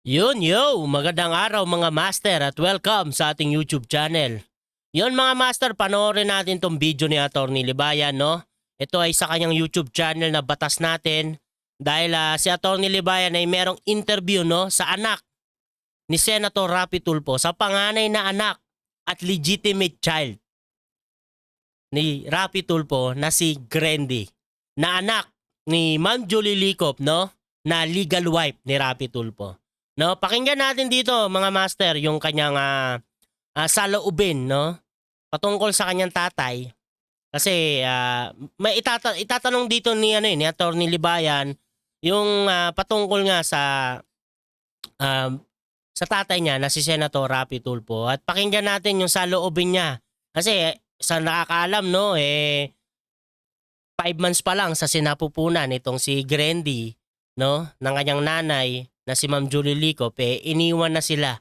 Magandang araw mga master at welcome sa ating YouTube channel. Yun mga master, panoorin natin tong video ni Atty. Libayan, no? Ito ay sa kanyang YouTube channel na batas natin dahil si Atty. Libayan ay merong interview, no, sa anak ni Senator Raffy Tulfo, sa panganay na anak at legitimate child ni Raffy Tulfo na si Grendy, na anak ni Ma'am Julie Licop, no, na legal wife ni Raffy Tulfo. No, pakinggan natin dito mga master yung kanyang saloobin, no, patungkol sa kanyang tatay. Kasi may itatanong dito ni ni Atty. Libayan yung patungkol nga sa tatay niya na si Senator Raffy Tulfo, at pakinggan natin yung saloobin niya. Kasi sa nakakaalam, no, 5 months pa lang sa sinapupunan itong si Grendy, no, ng kanyang nanay na si Ma'am Julie Licop, iniwan na sila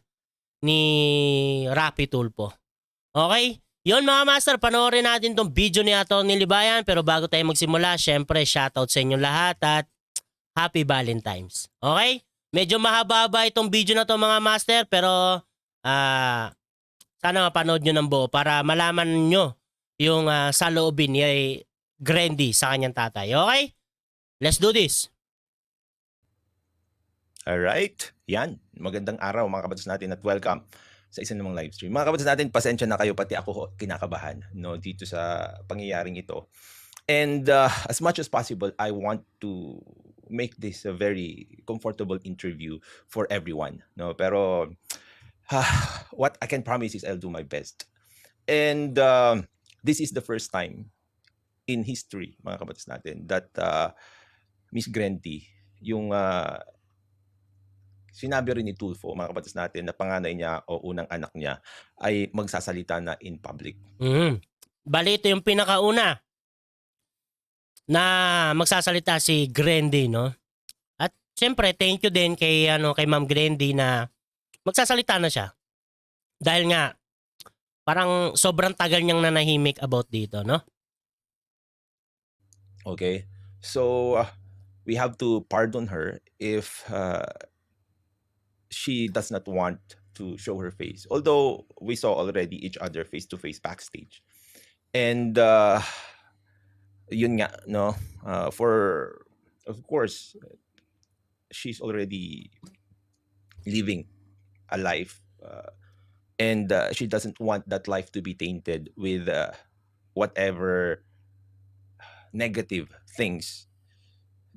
ni Raffy Tulfo. Okay? Yon mga master, panoorin natin tong video ni Atty. Libayan. Pero bago tayo magsimula, syempre shoutout sa inyo lahat at Happy Valentine's. Okay? Medyo mahaba-haba itong video na to mga master, pero sana mapanood nyo ng buo para malaman nyo yung saloobin ni Grendy sa kanyang tatay. Okay? Let's do this. Alright, yan. Magandang araw mga kabatas natin at welcome sa isa namang live stream. Mga kabatas natin, pasensya na kayo, pati ako kinakabahan, no, dito sa pangyayaring ito. And as much as possible, I want to make this a very comfortable interview for everyone, no. Pero what I can promise is I'll do my best. And this is the first time in history, mga kabatas natin, that Miss Grendy, yung sinabi rin ni Tulfo, mga kabatas natin, na panganay niya o unang anak niya ay magsasalita na in public. Bali, ito yung pinakauna na magsasalita si Grendy, no? At siyempre, thank you din kay Ma'am Grendy na magsasalita na siya. Dahil nga, parang sobrang tagal niyang nanahimik about dito, no? Okay? So, we have to pardon her if she does not want to show her face. Although, we saw already each other face-to-face backstage. And, yun nga, no? Of course, she's already living a life. And she doesn't want that life to be tainted with whatever negative things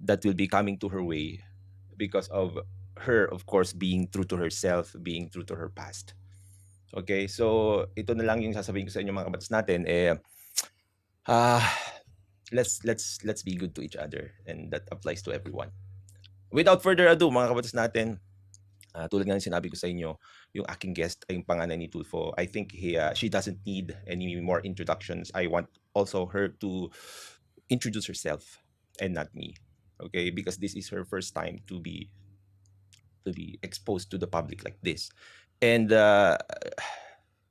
that will be coming to her way because of her, of course, being true to herself, being true to her past. Okay, so ito na lang yung sasabihin ko sa inyo mga kabatas natin. Let's be good to each other, and that applies to everyone. Without further ado, mga kabatas natin, tulad nga ng sinabi ko sa inyo, yung aking guest ay yung panganay ni Tulfo. I think she doesn't need any more introductions. I want also her to introduce herself and not me. Okay, because this is her first time to be exposed to the public like this. And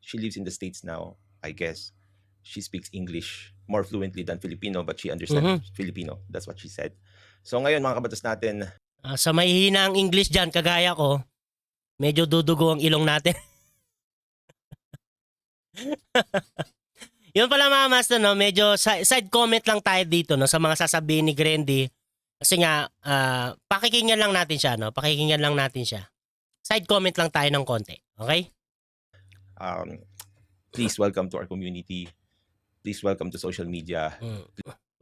she lives in the States now, I guess. She speaks English more fluently than Filipino, but she understands Filipino. That's what she said. So ngayon mga kabatas natin, sa may hina ang English dyan, kagaya ko, medyo dudugo ang ilong natin. Yun pala mga master, no, medyo side comment lang tayo dito, no, sa mga sasabihin ni Grendy. Kasi nga, pakikinggan lang natin siya, no? Pakikinggan lang natin siya. Side comment lang tayo ng konti, okay? Please welcome to our community. Please welcome to social media.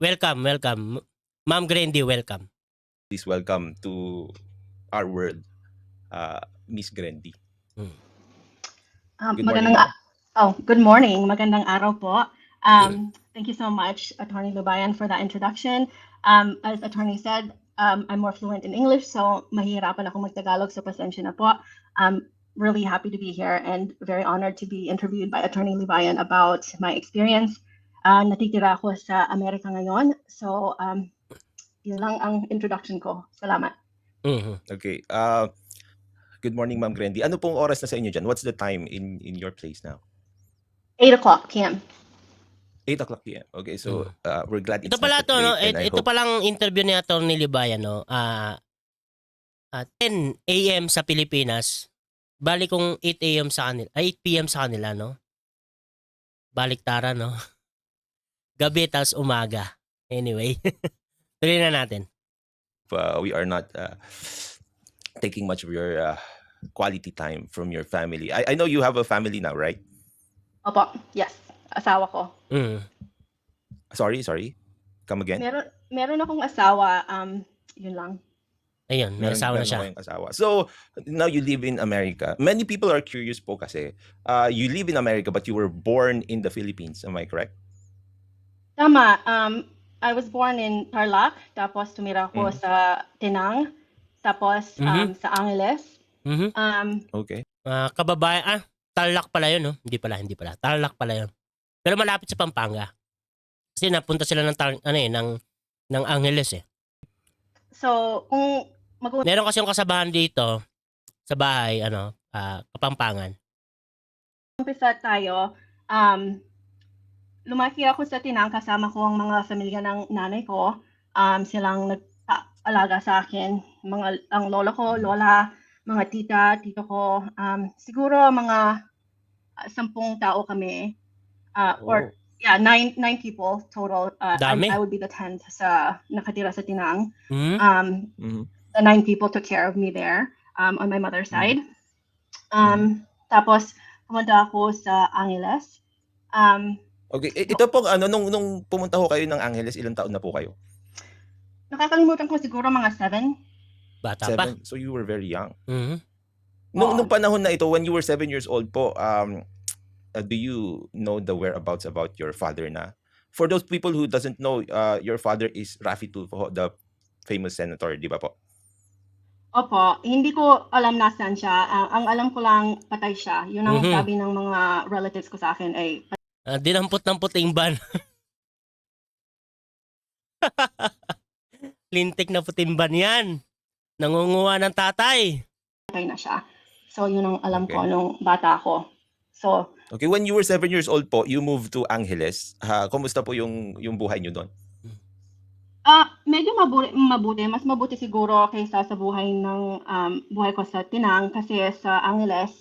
Welcome. Ma'am Grendy, welcome. Please welcome to our world, Miss Grendy. Good morning. Magandang araw po. Thank you so much, Atty. Libayan, for that introduction. As attorney said, I'm more fluent in English, so mahirapan ako mag-Tagalog, so pasensya na po. I'm really happy to be here and very honored to be interviewed by Atty. Libayan about my experience. Natitira ako sa Amerika ngayon, so yun lang ang introduction ko. Salamat. Okay. Good morning, Ma'am Grendy. Ano pong oras na sa inyo dyan? What's the time in your place now? 8:00 p.m. 8:00 p.m. Okay, so we're glad it's Ito pala not to, that no? late, and I Ito hope- palang interview ni Atty. Libayan, no? 10 a.m. sa Pilipinas. Balik kung 8 a.m. sa kanila. 8 p.m. sa kanila, no? Baliktaran, no? Gabi tas umaga. Anyway, tuloy na natin. We are not taking much of your quality time from your family. I know you have a family now, right? Opo, yes. Asawa ko. Sorry. Come again? Meron akong asawa. Yun lang. Ayun, may asawa na siya. Meron kayong asawa. So, now you live in America. Many people are curious po kasi, you live in America but you were born in the Philippines. Am I correct? Tama. I was born in Tarlac, tapos tumira ko sa Tinang, tapos sa Angeles. Okay. Kababayan, Tarlac pala yun, no? Hindi pala. Tarlac pala yun. Pero malapit sa Pampanga. Kasi napunta sila ng Angeles eh. So, kung meron kasi yung kasabahan dito sa bahay, Kapampangan. umpisa tayo, lumaki ako sa Tinang, kasama ko ang mga pamilya ng nanay ko. Silang nag-alaga sa akin. Ang lola ko, lola, mga tito ko. Siguro mga 10 tao kami. Or 9 people total. Dami. I would be the 10th sa nakatira sa Tinang. The 9 people took care of me there on my mother's side. Tapos pumunta ako sa Angeles. Okay, ito po nung pumunta ho kayo ng Angeles, ilang taon na po kayo? Nakakalimutan ko siguro mga 7. Bata pa. 7. So you were very young. Oo. Nung panahon na ito, when you were 7 years old po, do you know the whereabouts about your father na? For those people who doesn't know, your father is Raffy Tulfo, the famous senator, di ba po? Opo, hindi ko alam nasaan siya. Ang alam ko lang patay siya. Yun ang sabi ng mga relatives ko sa akin ay Dinampot ng puting ban. Lintik na puting ban yan. Nangunguha ng tatay. patay na siya. So yun ang alam ko nung bata ako. So, okay, when you were 7 years old po, you moved to Angeles. Kumusta po yung buhay niyo doon? medyo mabuti. Mas mabuti siguro kaysa sa buhay ko sa Tinang kasi sa Angeles,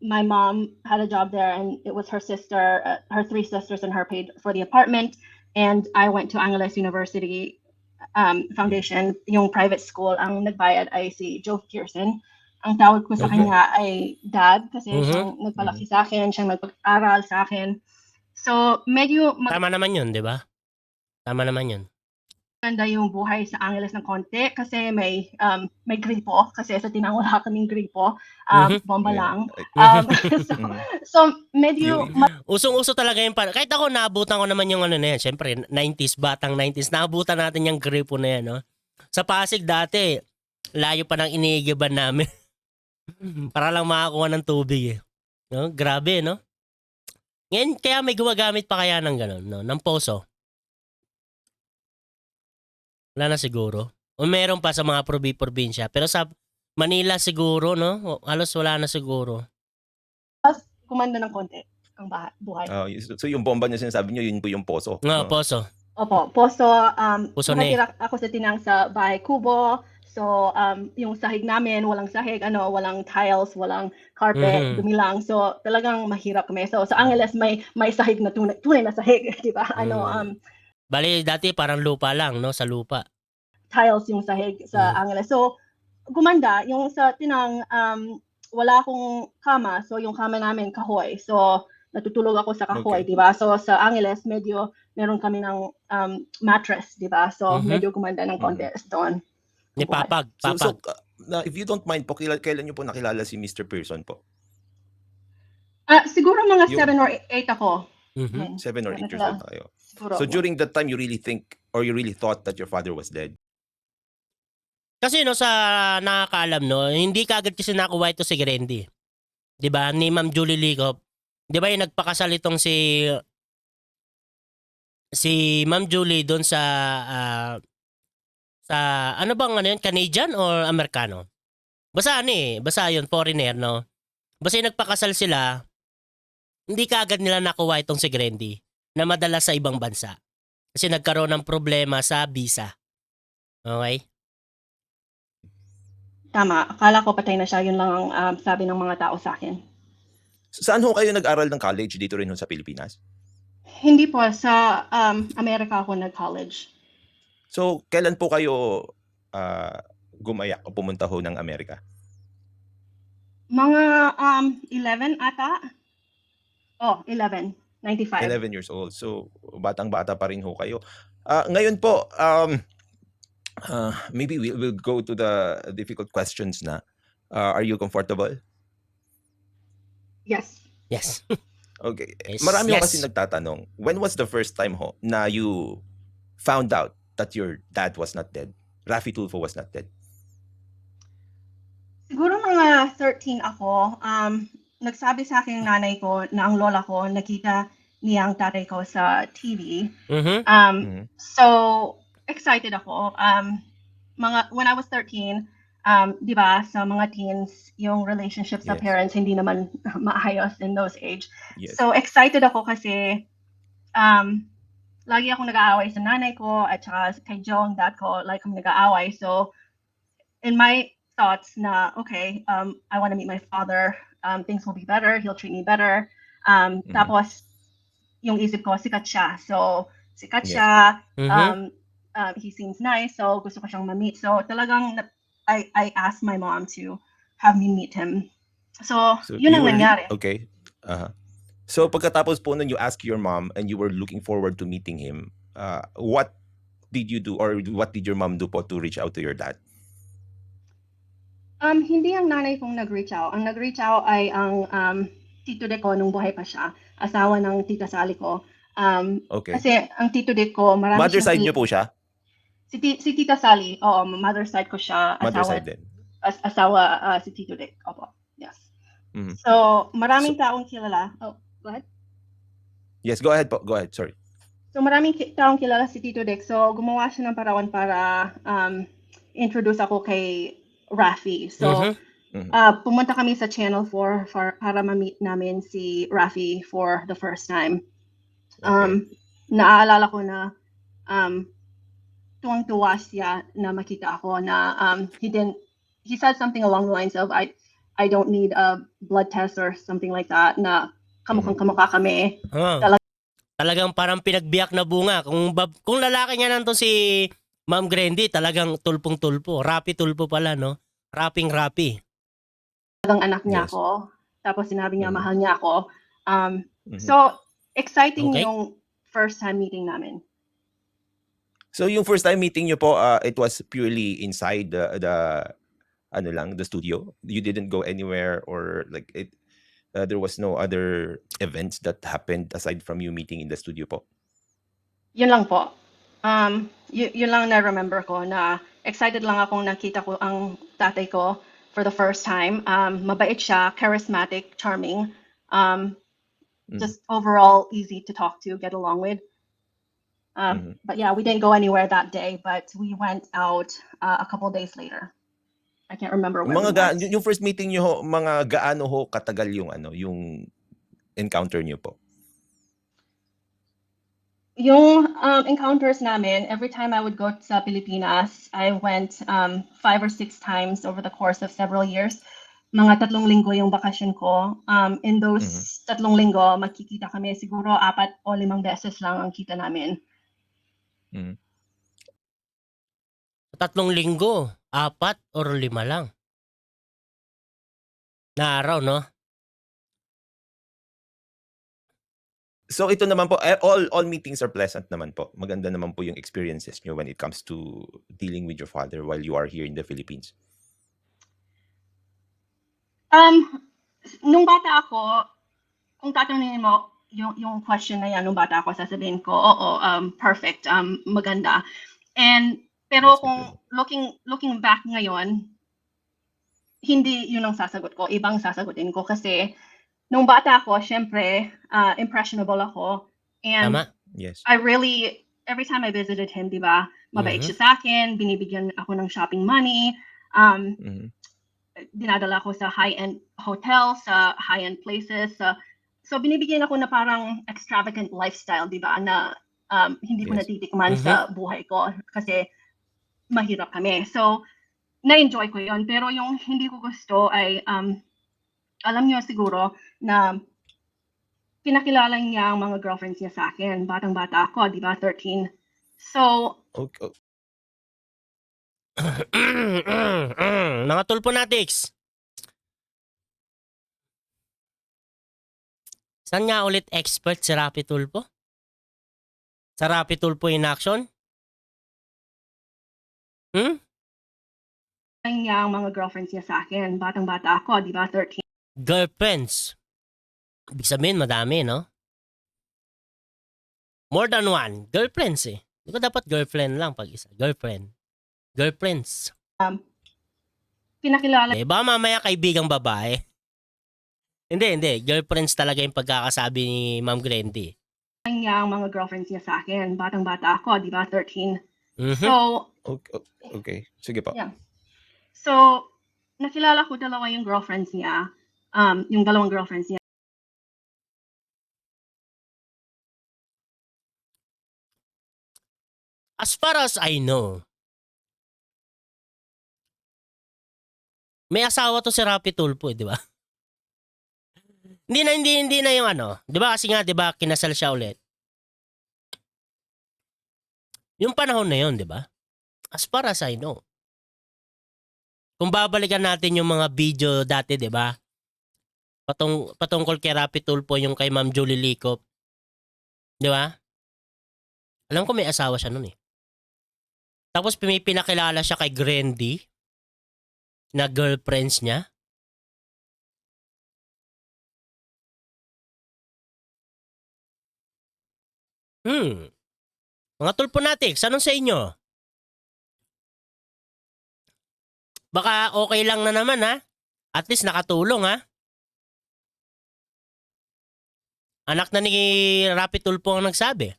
my mom had a job there and it was her 3 sisters and her paid for the apartment. And I went to Angeles University Foundation, yung private school. Ang nagbayad ay si Joe Pearson. Ang tawag ko sa kanya ay dad kasi siyang nagpalaki sa akin, siyang nagpag-aral sa akin. So, medyo Tama naman yun, di ba? Tama naman yun. maganda yung buhay sa Angeles ng konti kasi may gripo kasi sa Tinang wala kaming gripo, bomba lang. So medyo usong-uso talaga yung kahit ako naabutan ko naman yung na yan, syempre 90s, batang 90s, naabutan natin yung gripo na yan, no? Sa Pasig dati, layo pa ng iniigiban namin. Para lang makakuha ng tubig eh. No? Grabe, no? Ngayon, kaya may gumagamit pa kaya ng gano'n, no? Ng poso. Wala na siguro. O meron pa sa mga probinsya. Pero sa Manila siguro, no? Halos wala na siguro. kumanda ng konti ang buhay. So yung bomba niya sinasabi niyo, yun po yung poso. No, poso. Opo, poso. Poso nakatira ako sa Tinang sa bahay kubo. So, yung sahig namin, walang sahig, walang tiles, walang carpet, dumi lang. So, talagang mahirap kami. So, sa Angeles, may sahig na tunay na sahig, di ba? Bali, dati parang lupa lang, no? Sa lupa. Tiles yung sahig sa Angeles. So, gumanda. Yung sa Tinang, wala akong kama. So, yung kama namin, kahoy. So, natutulog ako sa kahoy, di ba? So, sa Angeles, medyo meron kami ng mattress, di ba? So, medyo gumanda ng konti doon. Ni Papag. So, if you don't mind po, kailan niyo po nakilala si Mr. Pearson po? Siguro mga 7 or 8 ako. 7 or 8 years old tayo. So during that time, you really think or you really thought that your father was dead? Kasi no, sa nakakaalam, no, hindi kaagad kasi nakuha ito si Grandy. 'Di ba? Ni Ma'am Julie Licop. 'Di ba yung nagpakasal itong si Ma'am Julie doon sa ano bang yun, Canadian or Amerikano? Basta yun, foreigner, no? Basta yung nagpakasal sila, hindi kaagad nila nakuha itong si Grandy na madala sa ibang bansa. Kasi nagkaroon ng problema sa visa. Okay? tama. Akala ko patay na siya. Yun lang ang sabi ng mga tao sa akin. Saan ho kayo nag-aral ng college? Dito rin ho sa Pilipinas? Hindi po. Sa Amerika ako nag-college. So, kailan po kayo gumayak o pumunta ho ng Amerika? Mga 11 ata. Oh, 11. 95. 11 years old. So, batang-bata pa rin ho kayo. Ngayon po, maybe we'll go to the difficult questions na. Are you comfortable? Yes. Yes. Okay. Yes, Marami ho yes. kasi nagtatanong, when was the first time ho na you found out that your dad was not dead? Raffy Tulfo was not dead. Siguro mga 13 ako. Nagsabi sa akin ng nanay ko na ang lola ko nakita niya ang tatay ko sa TV. Mhm. So excited ako. When I was 13, di ba, sa mga teens, yung relationship sa Yes. parents hindi naman maayos in those age. Yes. So excited ako kasi lagi akong nag-aaway sa nanay ko at saka kay Joe, ang dad ko, like kami nag-aaway. So in my thoughts na, okay, I want to meet my father. Things will be better. He'll treat me better. Tapos, yung isip ko, sikat siya. So, sikat Yes. siya. Mhm. He seems nice. So, gusto ko siyang ma-meet. So, talagang, I asked my mom to have me meet him. So yun ang nangyari. Okay. So, pagkatapos po nun, you ask your mom and you were looking forward to meeting him. What did you do or what did your mom do po to reach out to your dad? Hindi ang nanay kong nag-reach out. Ang nag-reach out ay ang tito de ko nung buhay pa siya. Asawa ng tita Sally ko. Okay. Kasi ang tito de ko, marami Mother siyang side niyo po siya? Si tita Sally, oo, mother side ko siya. Mother Asawa, side din. asawa si tito de. Opo, yes. Mhm. So, maraming taong kilala. Oh, go ahead. Yes, go ahead po. Go ahead. Sorry. So, maraming taong kilala si Tito Dick. So, gumawa siya ng parawan para introduce ako kay Raffy. So, pumunta kami sa Channel 4 para ma-meet namin si Raffy for the first time. Okay. Naaalala ko na tuwang-tuwa siya na makita ako na he said something along the lines of, I don't need a blood test or something like that, na kamukhang-kamukha kami. Talagang parang pinagbiyak na bunga. Kung lalaki niya nandun si Ma'am Grandy, talagang tulpong-tulpo. Raffy Tulfo pala, no? Rapping-Raffy. Talagang anak niya Yes. ako. Tapos sinabi niya, mahal niya ako. Mhm. So, exciting Okay. yung first time meeting namin. So yung first time meeting niyo po, it was purely inside the studio. You didn't go anywhere or like it. There was no other events that happened aside from you meeting in the studio po. Yun lang po. Yun lang na-remember ko na excited lang akong nakita ko ang tatay ko for the first time. Mabait siya, charismatic, charming. Just overall easy to talk to, get along with. But yeah, we didn't go anywhere that day, but we went out a couple days later. I can't remember when. Yung first meeting niyo ho, mga gaano ho katagal yung yung encounter niyo po? Yung encounters namin, every time I would go sa Pilipinas, I went 5 or 6 times over the course of several years. Mga 3 linggo yung bakasyon ko. In those 3 linggo, magkikita kami siguro 4 o 5 beses lang ang kita namin. 3 linggo, 4 or 5 lang. Na araw, no? So ito naman po, all meetings are pleasant naman po. Maganda naman po yung experiences nyo when it comes to dealing with your father while you are here in the Philippines. Nung bata ako, kung tatanungin mo yung question na yan, nung bata ako, sasabihin ko, oo, perfect, maganda. Pero kung looking back ngayon, hindi yun ang sasagot ko. Ibang sasagutin ko kasi nung bata ako, syempre, impressionable ako. And Tama. Yes. I really, every time I visited him, di ba, mabait siya sa akin, binibigyan ako ng shopping money, dinadala ko sa high-end hotel, sa high-end places. So binibigyan ako na parang extravagant lifestyle, di ba, na hindi ko natitikman sa buhay ko kasi mahirap kami. So na-enjoy ko yon. Pero yung hindi ko gusto ay, alam niyo siguro na pinakilala niya ang mga girlfriends niya sa akin. Batang-bata ako, di ba? 13. So, Okay. Mga Tulfonatics. Saan nga ulit expert si Raffy Tulfo? Sa Raffy Tulfo in action? niya ang mga girlfriends niya sa akin. Batang-bata ako, di ba? 13. Girlfriends. Ibig sabihin, madami, no? More than one. Girlfriends eh. Di ba dapat girlfriend lang pag isa? Girlfriend. Girlfriends. Pinakilala Eh, baka mamaya kaibigang babae. Hindi. Girlfriends talaga yung pagkakasabi ni Ma'am Grandy. niya ang mga girlfriends niya sa akin. Batang-bata ako, di ba? 13. Mhm. So, Okay. Sige po. yeah. So, nakilala ko dalawa yung girlfriends niya. Yung dalawang girlfriends niya. As far as I know, may asawa to si Raffy Tulfo, di ba? Hindi na yung ano. Di ba kasi nga, di ba, kinasal siya ulit. Yung panahon na yun, di ba? As far as I know. Kung babalikan natin yung mga video dati, di ba? Patungkol kay Raffy Tulfo, yung kay Ma'am Julie Licop. Di ba? Alam ko may asawa siya nun eh. Tapos pinakilala siya kay Grandy na girlfriends niya. Mga Tulfonatics, anong sa inyo? Baka okay lang na naman ha. At least nakatulong ha. Anak na ni Raffy Tulfo ang nagsabi.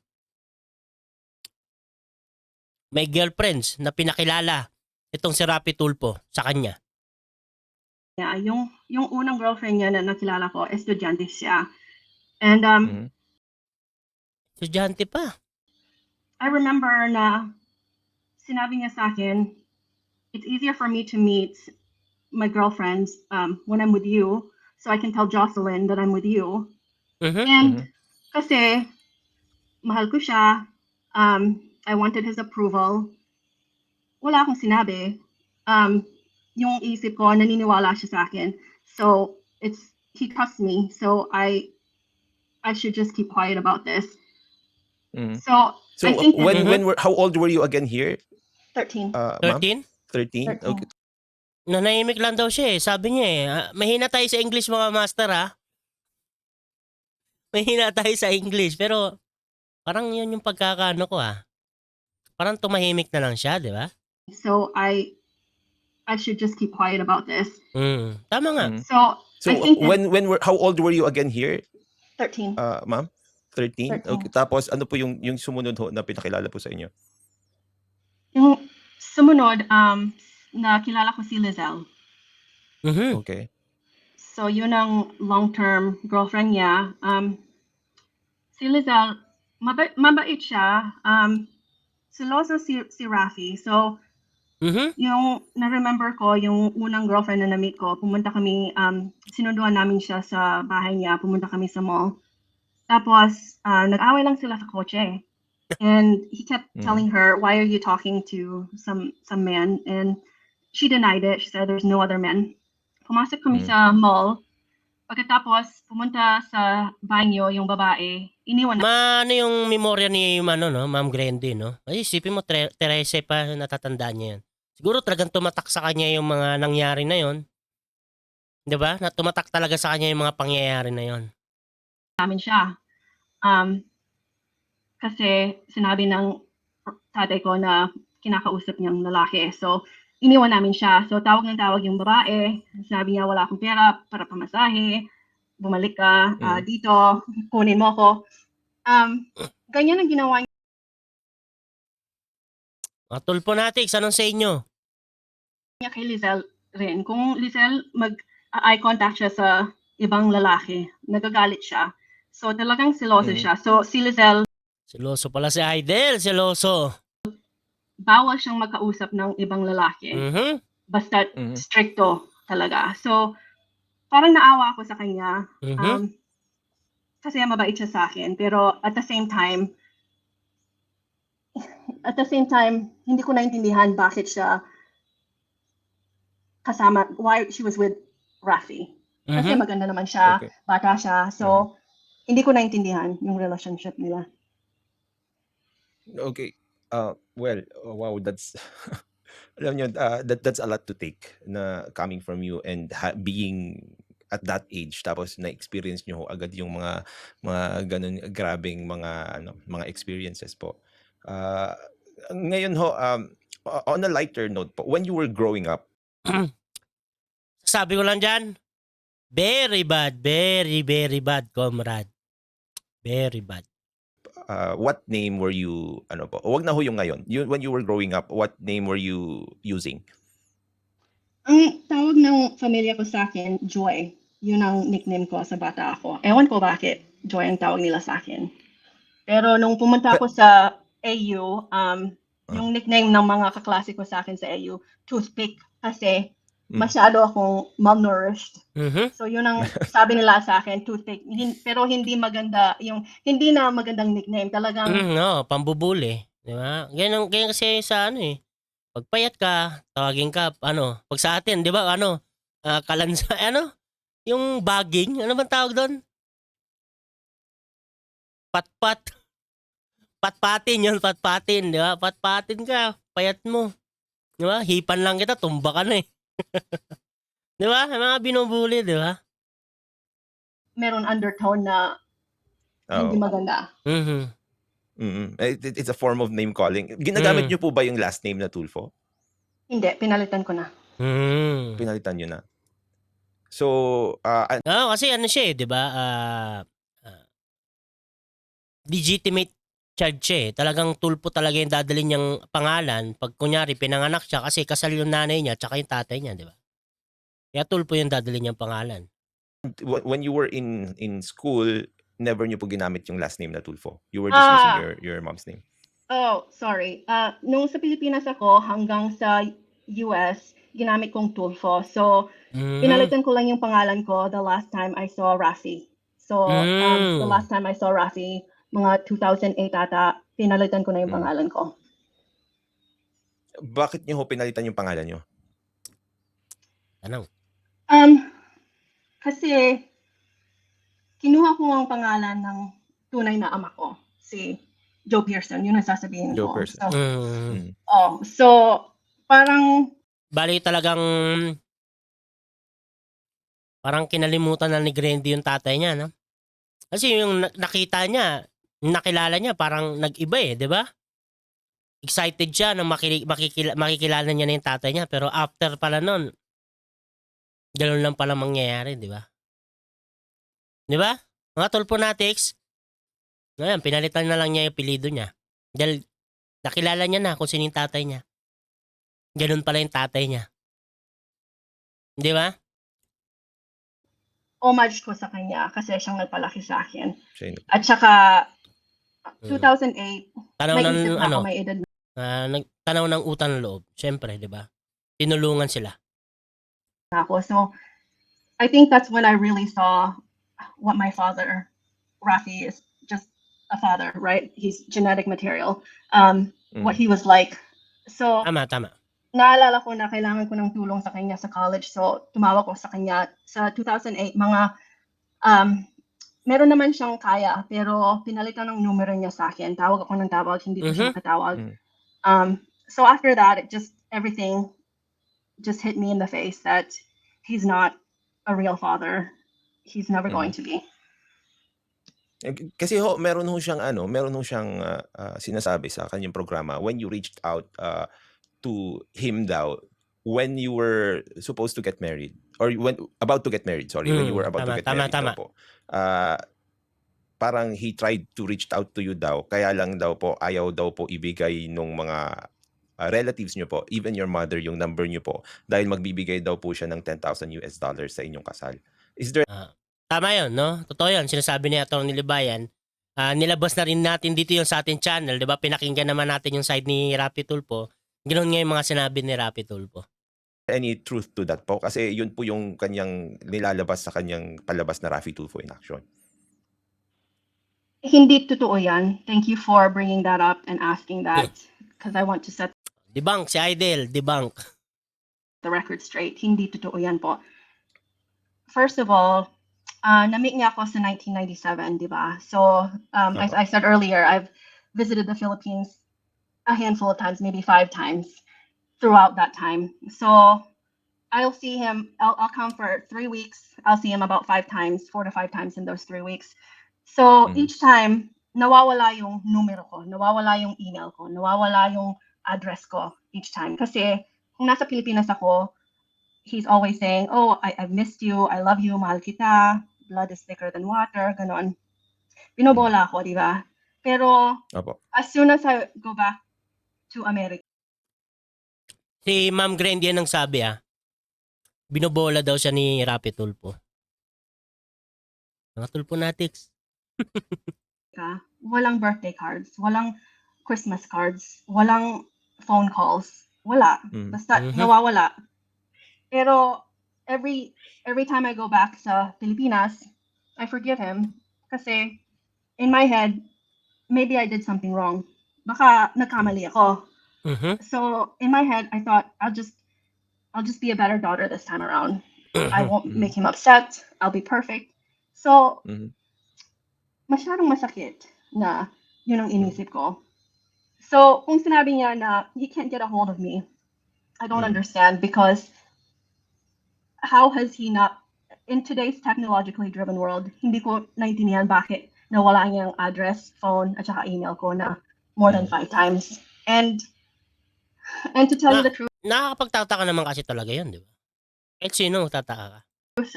May girlfriends na pinakilala itong si Raffy Tulfo sa kanya. Yeah, yung unang girlfriend niya na nakilala ko, estudyante siya. And Estudyante pa. I remember na sinabi niya sa akin, it's easier for me to meet my girlfriends when I'm with you, so I can tell Jocelyn that I'm with you. And kasi mahal ko siya, I wanted his approval. Wala akong sinabi. Yung isip ko, naniniwala siya sa akin. So, he trusts me. So, I should just keep quiet about this. So I think how old were you again here? 13. 13? 13? Okay. Nanahimik lang daw siya eh. Sabi niya eh, mahina tayo sa English mga master ha. Mahina tayo sa English. Pero parang yun yung pagkakaano ko ha. Parang tumahimik na lang siya, di ba? So I should just keep quiet about this. Tama nga. So I think how old were you again here? 13. Ma'am? 13? Okay. Tapos ano po yung sumunod ho na pinakilala po sa inyo? Yung sumunod, nakilala ko si Lizelle. Okay. So yun ang long-term girlfriend niya. Si Lizelle, mabait siya. Seloso si Raffy. So yung na-remember ko, yung unang girlfriend na na-meet ko, pumunta kami, sinunduan namin siya sa bahay niya, pumunta kami sa mall. Tapos, nag-away lang sila sa kotse. And he kept telling her, why are you talking to some man? And she denied it. She said there's no other men. Pumasok kami sa mall. Pagkatapos, pumunta sa banyo yung babae. Iniwan na. Ano yung memorya ni Ma'am Grandy, no? Ay, isipin mo, 13 pa natatandaan niya yan. Siguro talagang tumatak sa kanya yung mga nangyari na yon. 'Di ba? Na tumatak talaga sa kanya yung mga pangyayari na yon. Namin siya. Kasi sinabi ng tatay ko na kinakausap niyang lalaki. So, iniwan namin siya. So, tawag ng tawag yung babae. Sabi niya, wala akong pera para pamasahe. Bumalik ka dito. Kunin mo ko. Ganyan ang ginawa niya. Tulfonatics, anong sa inyo? Kay Lizelle rin. Kung Lizelle mag-eye contact siya sa ibang lalaki, nagagalit siya. So, talagang seloso siya. So, si Lizelle, Seloso pala si Idel, seloso. bawal siyang magkausap ng ibang lalaki. basta Mhm. stricto talaga. So, parang naawa ako sa kanya. Mhm. Kasi mabait siya sa akin. Pero at the same time, hindi ko naintindihan bakit siya kasama, why she was with Raffy. Kasi Mhm. maganda naman siya, Okay. bata siya. Mhm. So, hindi ko naintindihan yung relationship nila. Okay. Well, wow, that's alam niyo, that's a lot to take na coming from you and being at that age tapos na-experience niyo ho agad yung mga ganun grabeng mga experiences po. Ah, ngayon ho, on a lighter note po, when you were growing up, Sabi ko lang dyan, very bad, very bad, comrade. Very bad. what name were you ano po? Wag na ho yung ngayon. When you were growing up, what name were you using? Ang tawag ng pamilya ko sa akin, Joy. Yun ang nickname ko sa bata ako. Ewan ko bakit Joy ang tawag nila sa akin. Pero nung pumunta ako sa AU, yung nickname ng mga kaklase ko sa akin sa AU, Toothpick. Kasi masyado akong malnourished. Mhm. So yun ang sabi nila sa akin, Toothpick. Pero hindi maganda, hindi na magandang nickname. Talagang No, pambubuli, 'di ba? Ganyan kasi sa ano eh. Pag payat ka, tawagin ka ano, pag sa atin, 'di ba, ano, kalansa ano, yung bagging, ano bang tawag doon? Patpat. Patpatin 'yun, patpatin, 'di ba? Patpatin ka, payat mo, 'di ba? Hipan lang kita, tumba ka na eh. 'Di ba? May mga binubuli, 'di ba? meron undertone na hindi Oh. maganda. Mhm. It's a form of name calling. Ginagamit Mm. niyo po ba yung last name na Tulfo? Hindi, pinalitan ko na. Pinalitan niyo na. So, Oo, kasi ano siya eh, 'di ba? Legitimate child siya eh. Talagang Tulfo talaga yung dadalhin niyang pangalan pag kunyari pinanganak siya kasi kasal yung nanay niya tsaka yung tatay niya, 'di ba? Kaya Tulfo yung dadalhin niyang pangalan. when you were in school, never niyo po ginamit yung last name na Tulfo. You were just using your mom's name. Oh, sorry. Nung sa Pilipinas ako hanggang sa US, ginamit kong Tulfo. So, pinalitan ko lang yung pangalan ko the last time I saw Raffy. So, the last time I saw Raffy, mga 2008 ata, pinalitan ko na yung pangalan ko. Bakit niyo ho pinalitan yung pangalan niyo? Tanong. Kasi kinuha ko ang pangalan ng tunay na ama ko, si Joe Pearson. Yun ang sasabihin Joe ko. Person. So, parang Bali talagang parang kinalimutan na ni Grandy yung tatay niya, no? Kasi yung nakita niya, yung nakilala niya parang nag-iba eh, 'di ba? Excited siya na makikilala niya na yung tatay niya pero after pala nun, gano'n lang pala mangyayari, 'di ba? 'Di ba? Mga Tulfonatics, ngayon pinalitan na lang niya yung apelyido niya. Dahil nakilala niya na kung sino yung tatay niya. Gano'n pala yung tatay niya. 'Di ba? homage ko sa kanya kasi siyang nagpalaki sa akin. Siya yun. At saka 2008, Tanaw may ng isip na ano, ako, may edad nagtanaw ng utang na loob. Siyempre, 'di ba? Tinulungan sila. na ako. So, I think that's when I really saw what my father, Raffy, is just a father, right? He's genetic material. What he was like. So, Tama. naalala ko na kailangan ko ng tulong sa kanya sa college. So, tumawag ko sa kanya. Sa 2008, meron naman siyang kaya, pero pinalitan ng numero niya sa akin. Tawag ako ng tawag, hindi ko siya makatawag. So after that, everything just hit me in the face that he's not a real father. He's never going to be. Kasi ho, meron ho siyang sinasabi sa kanyang programa when you reached out to him daw when you were supposed to get married or when about to get married, when you were about to get married daw po. Parang he tried to reach out to you daw, kaya lang daw po ayaw daw po ibigay nung mga relatives niyo po, even your mother, yung number niyo po dahil magbibigay daw po siya ng $10,000 sa inyong kasal. Is there Tama 'yon, no? Totoo 'yon, sinasabi ni Atty. Libayan. Nilabas na rin natin dito yung sa ating channel, 'di ba? Pinakinggan naman natin yung side ni Raffy Tulfo. Ganoon nga yung mga sinabi ni Raffy Tulfo. any truth to that po? Kasi yun po yung kanyang nilalabas sa kanyang palabas na Raffy Tulfo in Action. Hindi totoo yan. Thank you for bringing that up and asking that because I want to set Debunk si Idol, debunk. the record straight. Hindi totoo yan po. First of all, na-meet niya ako sa 1997, di ba? So, as I said earlier, I've visited the Philippines a handful of times, maybe 5 times throughout that time. So, I'll see him, I'll come for 3 weeks. I'll see him about 5 times, 4 to 5 times in those 3 weeks. So, each time, nawawala yung numero ko, nawawala yung email ko, nawawala yung address ko each time. Kasi, kung nasa Pilipinas ako, he's always saying, oh, I've missed you, I love you, mahal kita, blood is thicker than water, ganon. Binobola ako, di ba? Pero, as soon as I go back to America, Si Ma'am Grandy yan ang sabi binobola daw siya ni Raffy Tulfo. Mga Tulfonatics. walang birthday cards, walang Christmas cards, walang phone calls, wala. Basta nawawala. Pero every time I go back sa Pilipinas, I forgive him kasi in my head, maybe I did something wrong. Baka nagkamali ako. So in my head, I thought I'll just be a better daughter this time around. I won't make him upset. I'll be perfect. So masyadong masakit na yun ang inisip ko. So kung sinabi niya na he can't get a hold of me, I don't understand because how has he not, in today's technologically driven world, hindi ko naintindihan bakit nawala niya ang address, phone, at saka email ko na more than 5 times. And to tell you the truth, nakakapagtataka naman kasi talaga yun, di ba? Kahit sino, tataka ka.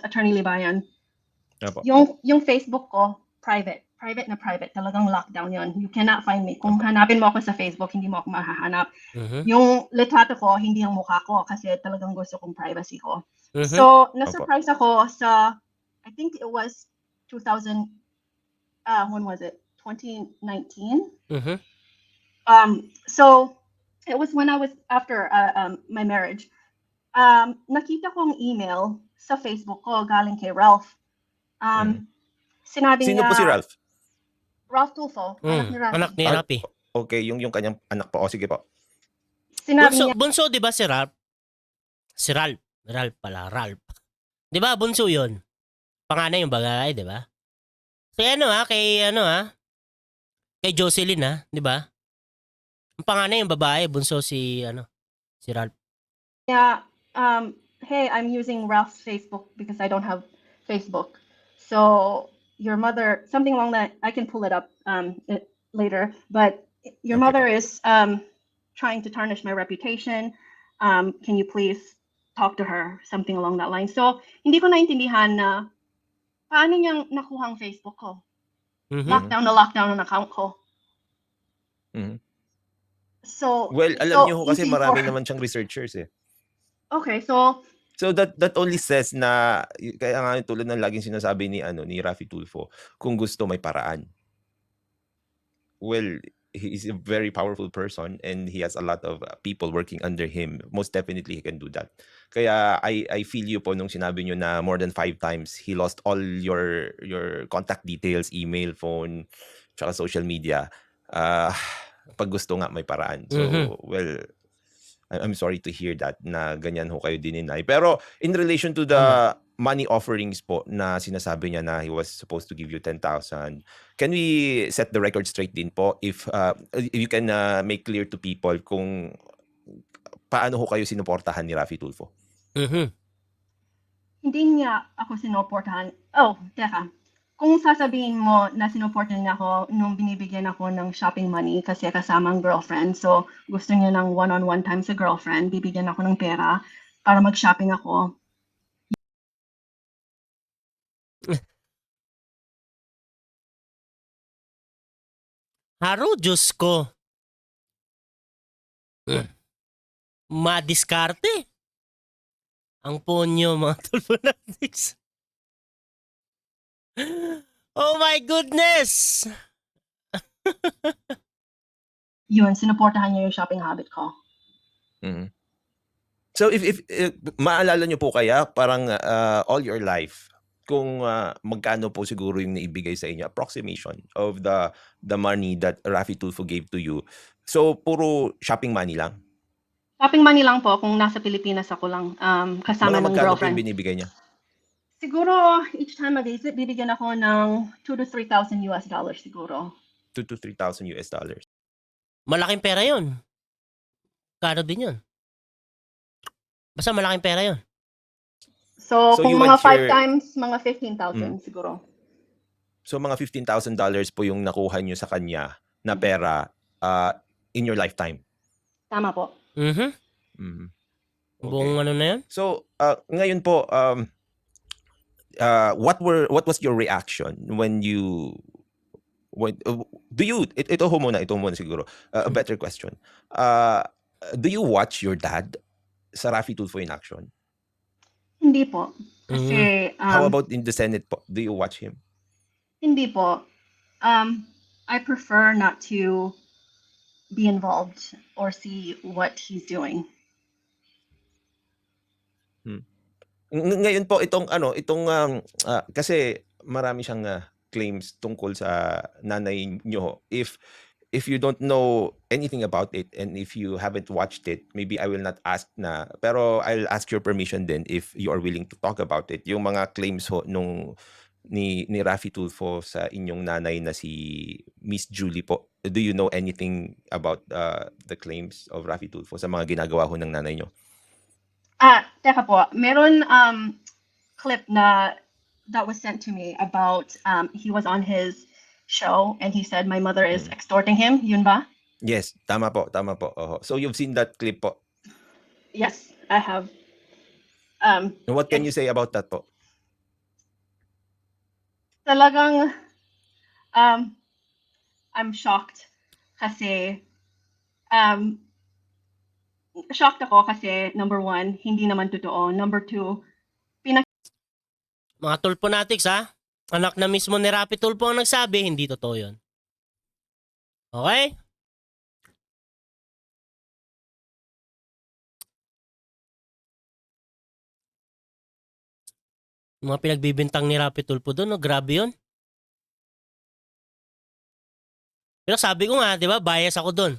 Attorney Libayan, yung Facebook ko, private na private, talagang lockdown yun. You cannot find me. Kung hanapin mo ako sa Facebook, hindi mo ako mahahanap. Yung litrato ko, hindi ang mukha ko kasi talagang gusto kong privacy ko. So, na-surprise ako sa, I think it was 2000, when was it? 2019? So, it was when I was after my marriage. Nakita ko ang email sa Facebook ko galing kay Ralph. Sinabi Sino niya, po si Ralph? Ralph Tulfo, anak ni Raffy. Anak ni Raffy. Okay, yung kanyang anak po. Sige po. Sinabi niya, Bunso, di ba si Ralph? Si Ralph. Ralph pala, Ralph. Di ba, bunso yun? Panganay yung bagay, di ba? So, kay Jocelyn, di ba? Ang panganay yung babae, bunso si Ralph. yeah, hey, I'm using Ralph's Facebook because I don't have Facebook. So your mother, something along that, I can pull it up later, but your mother is trying to tarnish my reputation. Can you please talk to her? Something along that line. So hindi ko naintindihan na paano niyang nakuha ang Facebook ko. Lockdown ang account ko. So, well, alam niyo kasi marami naman siyang researchers eh. Okay, so that only says na kaya nga tulad ng laging sinasabi ni Raffy Tulfo, kung gusto may paraan. Well, he is a very powerful person and he has a lot of people working under him. Most definitely he can do that. Kaya I feel you po nung sinabi niyo na more than 5 times he lost all your contact details, email, phone, tsaka social media. Pag gusto nga may paraan. So, well, I'm sorry to hear that na ganyan ho kayo dininay. Pero in relation to the money offerings po na sinasabi niya na he was supposed to give you 10,000, can we set the record straight din po if you can make clear to people kung paano ho kayo sinuportahan ni Raffy Tulfo? Hindi niya ako sinuportahan. Oh, teka. Kung sasabihin mo na sinuportahan niya ako nung binibigyan ako ng shopping money kasi kasama ang girlfriend, so gusto niya ng one-on-one time sa girlfriend, bibigyan ako ng pera para mag-shopping ako. Haro, Diyos ko. Madiskarte. Ang ponyo, mga Tulfonatics. Oh my goodness! Yun, sinuportahan niya yung shopping habit ko. So if maalala niyo po kaya parang all your life kung magkano po siguro yung naibigay sa inyo, approximation of the money that Raffy Tulfo gave to you. So puro shopping money lang? Shopping money lang po kung nasa Pilipinas ako lang, kasama Mga ng magkano po yung girlfriend. binibigay niya? Siguro each time mag-visit, bibigyan ako ng $2,000 to $3,000 siguro. $2,000 to $3,000. Malaking pera yun. Kano din yun? Basta malaking pera yun. So, So kung you mga went 5 here, times, mga 15,000 siguro. so mga $15,000 po yung nakuha niyo sa kanya na Mhm. pera in your lifetime. Tama po. Mhm. Mhm. Buong ano na yun? So ngayon po what was your reaction when you do you ito muna siguro a better question. Do you watch your dad sa Raffy Tulfo in action? Hindi po. Kasi, How about in the Senate po? Do you watch him? hindi po. I prefer not to be involved or see what he's doing. Ngayon po itong kasi marami siyang claims tungkol sa nanay niyo. If you don't know anything about it and if you haven't watched it, maybe I will not ask na, pero I'll ask your permission then if you are willing to talk about it. Yung mga claims ho ni Raffy Tulfo sa inyong nanay na si Miss Julie po. Do you know anything about the claims of Raffy Tulfo sa mga ginagawa ho ng nanay niyo? Teka po. Meron clip that was sent to me about he was on his show and he said my mother is extorting him. Yun ba? Yes, tama po. Oho. So you've seen that clip po. Yes, I have. And what can you say about that po? Talagang I'm shocked kasi shocked ako kasi number one, hindi naman totoo. Number two, Mga Tulfonatics ha? Anak na mismo ni Raffy Tulfo ang nagsabi, hindi totoo yun. Okay? Mga pinagbibintang ni Raffy Tulfo doon, no? Grabe yun. Pero sabi ko nga, di ba, bias ako doon.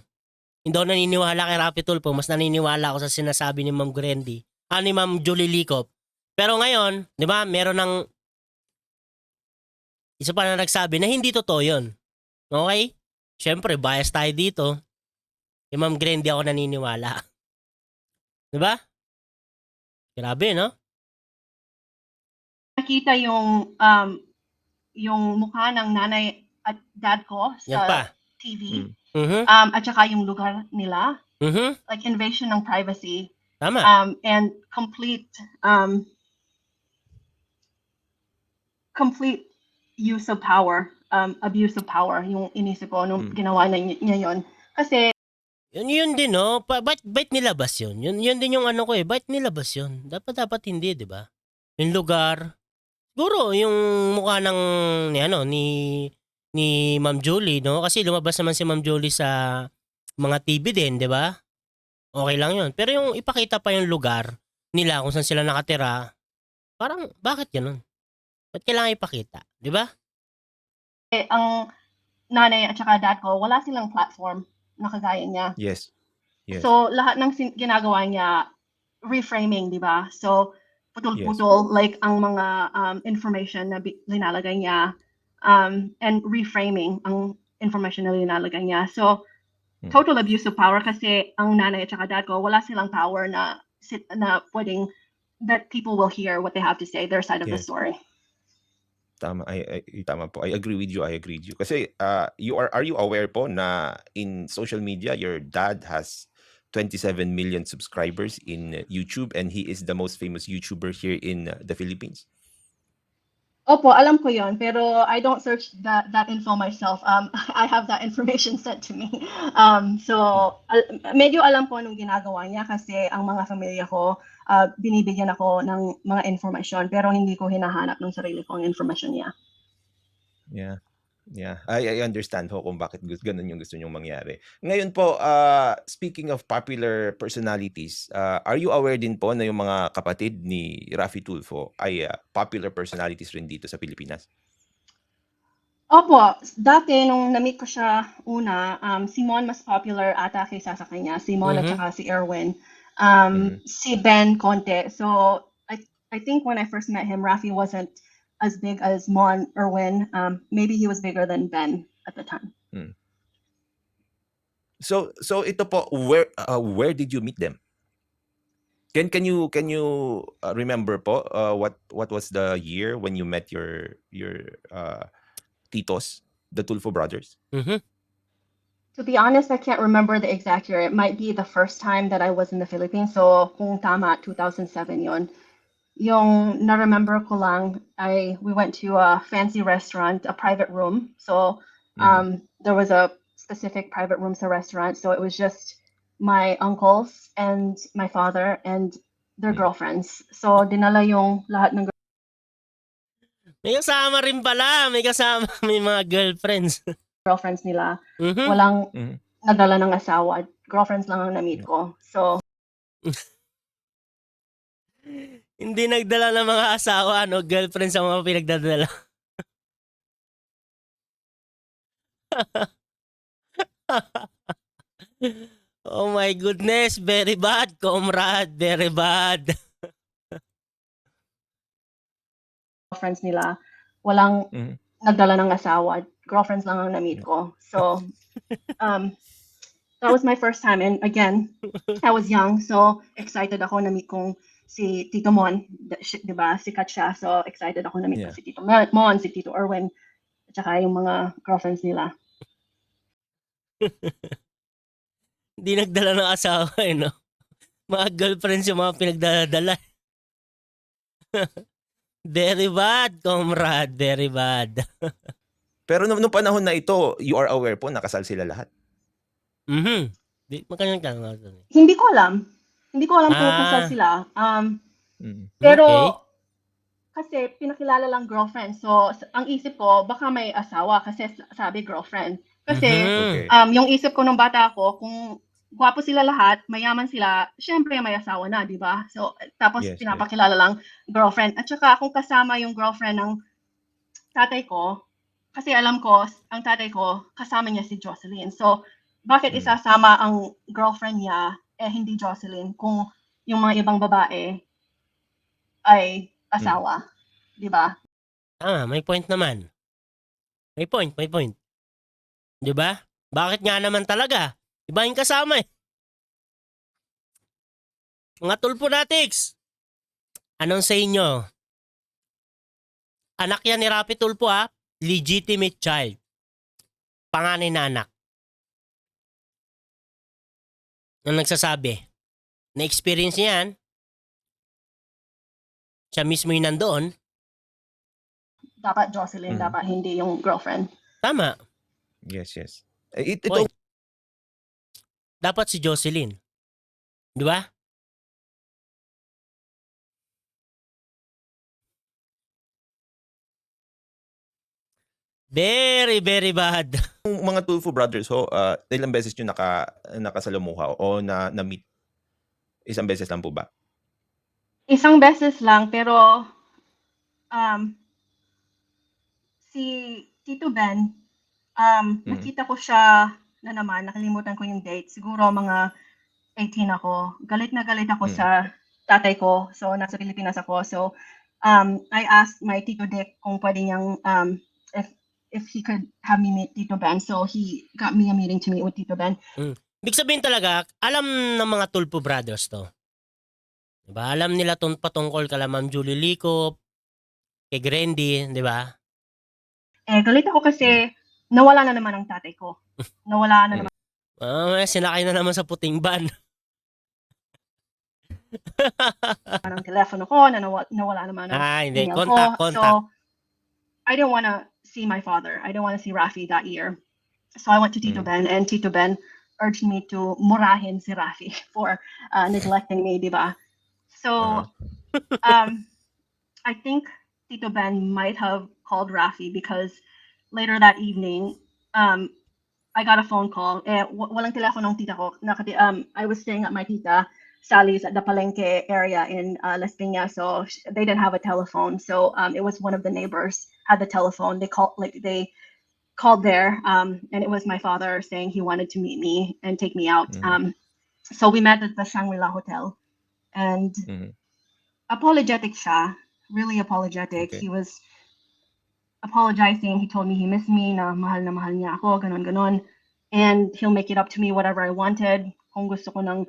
Hindi ako naniniwala kay Raffy Tulfo, mas naniniwala ako sa sinasabi ni Ma'am Grandy, ni Ma'am Julie Licop. Pero ngayon, di ba, meron ng isa pa na nagsabi na hindi totoo yun. Okay? Siyempre, bias tayo dito. Kay Ma'am Grandy ako naniniwala. Di ba? Grabe, no? nakita yung mukha ng nanay at dad ko Yan pa. sa TV. Mhm. At saka yung lugar nila, Mhm. like invasion ng privacy, Tama. and complete use of power, abuse of power, yung inisip ko nung ginawa niya yun. Kasi Yun din, no? Ba't nilabas yun? Yun din yung ano ko eh. Ba't nilabas yun? Dapat hindi, di ba? Yung lugar. Siguro, yung mukha ng, ni Ma'am Julie, no? Kasi lumabas naman si Ma'am Julie sa mga TV din, di ba? Okay lang yun. Pero yung ipakita pa yung lugar nila kung saan sila nakatira, parang, bakit ganun? Ba't kailangan ipakita? Di ba? ang nanay at saka dad ko, wala silang platform na kagaya niya. Yes. So, lahat ng ginagawa niya, reframing, di ba? So, putol-putol, like ang mga information na linalagay niya, and reframing ang information na linalagay niya. So, total abuse of power kasi ang nanay at saka dad ko, wala silang power na pwedeng that people will hear what they have to say, their side of the story. Tama, tama po. I agree with you. Kasi are you aware po na in social media your dad has 27 million subscribers in YouTube and he is the most famous YouTuber here in the Philippines? Opo, alam ko yon, pero I don't search that info myself. I have that information sent to me. So medyo alam ko anong ginagawa niya kasi ang mga pamilya ko binibigyan ako ng mga information pero hindi ko hinahanap ng sarili kong information niya. Yeah. Yeah, I understand ho kung bakit ganun yung gusto niyong mangyari. Ngayon po, speaking of popular personalities, are you aware din po na yung mga kapatid ni Raffy Tulfo ay popular personalities rin dito sa Pilipinas? Opo, dati nung na-meet ko siya una, si Mon mas popular ata kaysa sa kanya. Si Mon at Mhm. saka si Erwin. Mhm. Si Ben konti. So, I think when I first met him, Raffy wasn't as big as Mon Erwin. Maybe he was bigger than Ben at the time. Hmm. So ito po, where did you meet them? Can you remember po what was the year when you met your titos, the Tulfo brothers? Mhm. To be honest, I can't remember the exact year. It might be the first time that I was in the Philippines. So, kung tama, 2007 yon. Yung na-remember ko lang, we went to a fancy restaurant, a private room. So, Mhm. there was a specific private room sa restaurant. So, it was just my uncles and my father and their Mm. girlfriends. So, dinala yung lahat ng May kasama rin pala. May kasama. May mga girlfriends. girlfriends nila. Mhm. Walang Mhm. nadala ng asawa. Girlfriends lang ang na-meet ko. So, Hindi nagdala ng mga asawa, no? Girlfriends ang mga pinagdadala. Oh my goodness. Very bad, comrade. Very bad. girlfriends nila. Walang Mhm. nagdala ng asawa. Girlfriends lang ang na-meet ko. So, that was my first time. And again, I was young, so excited ako na meet kong si Tito Mon, di ba? Sikat siya. So excited ako na meet ko Yeah. si Tito Mon, si Tito Erwin, at saka yung mga girlfriends nila. Hindi nagdala ng asawa, eh, no? Mga girlfriends yung mga pinagdadala. Very bad, comrade. Very bad. Pero nung panahon na ito, you are aware po nakasal sila lahat? Mhm. Magkanyang tanong. Hindi ko alam. Hindi ko alam kung kasal Ah, sila. Mm. Pero okay. kasi pinakilala lang girlfriend. So ang isip ko, baka may asawa kasi sabi girlfriend. Kasi Mhm. Okay. yung isip ko nung bata ako, kung gwapo sila lahat, mayaman sila, syempre may asawa na, di ba? So, tapos Yes, yes. pinapakilala lang girlfriend. At saka kung kasama yung girlfriend ng tatay ko, kasi alam ko, ang tatay ko, kasama niya si Jocelyn. So, bakit Mm. isasama ang girlfriend niya, hindi Jocelyn, kung yung mga ibang babae ay asawa, di ba? May point naman. May point. 'Di ba? Bakit nga naman talaga? Iba yung kasama, eh. Mga Tulfonatics, anong sa inyo? Anak yan ni Raffy Tulfo, ha? Legitimate child. Panganay na anak. Ang nagsasabi. Na-experience niya yan. Siya mismo yung nandoon. Dapat Jocelyn, dapat hindi yung girlfriend. Tama. Yes, yes. Ito Point. Dapat si Jocelyn. Di ba? Very, very bad. yung mga Tulfo brothers ho, ilang beses nyo nakasalamuha o na-meet? Isang beses lang po ba? Isang beses lang, pero si Tito Ben, nakita ko siya na naman, nakalimutan ko yung date. Siguro mga 18 ako. Galit na galit ako sa tatay ko. So, nasa Pilipinas ako. So, I asked my Tito Dick kung pwede niyang, if he could have me meet Tito Ben. So, he got me a meeting to meet with Tito Ben. Ibig sabihin talaga, alam ng mga Tulfo brothers to. Diba? Alam nila patungkol kala Ma'am Julie Licop, kay Grandy, di ba? Galit ako kasi nawala na naman ang tatay ko. Nawala na naman. Sinakay na naman sa puting ban. Ang telepono ko, nawala naman ang Hindi. email Contact. ko. So, I didn't want to see my father. I didn't want to see Raffy that year. So I went to Tito Ben, and Tito Ben urged me to murahin si Raffy for neglecting me, di ba? So, I think Tito Ben might have called Raffy because later that evening, I got a phone call. Walang telepono ng tita ko. I was staying at my tita Sally's at the Palenque area in Las Piñas, so they didn't have a telephone. So it was one of the neighbors had the telephone. They called there, and it was my father saying he wanted to meet me and take me out. So we met at the Shangri-La Hotel, and apologetic siya, really apologetic. Okay. He was apologizing. He told me he missed me, na mahal niya ako, ganon. And he'll make it up to me whatever I wanted. Kung gusto ko ng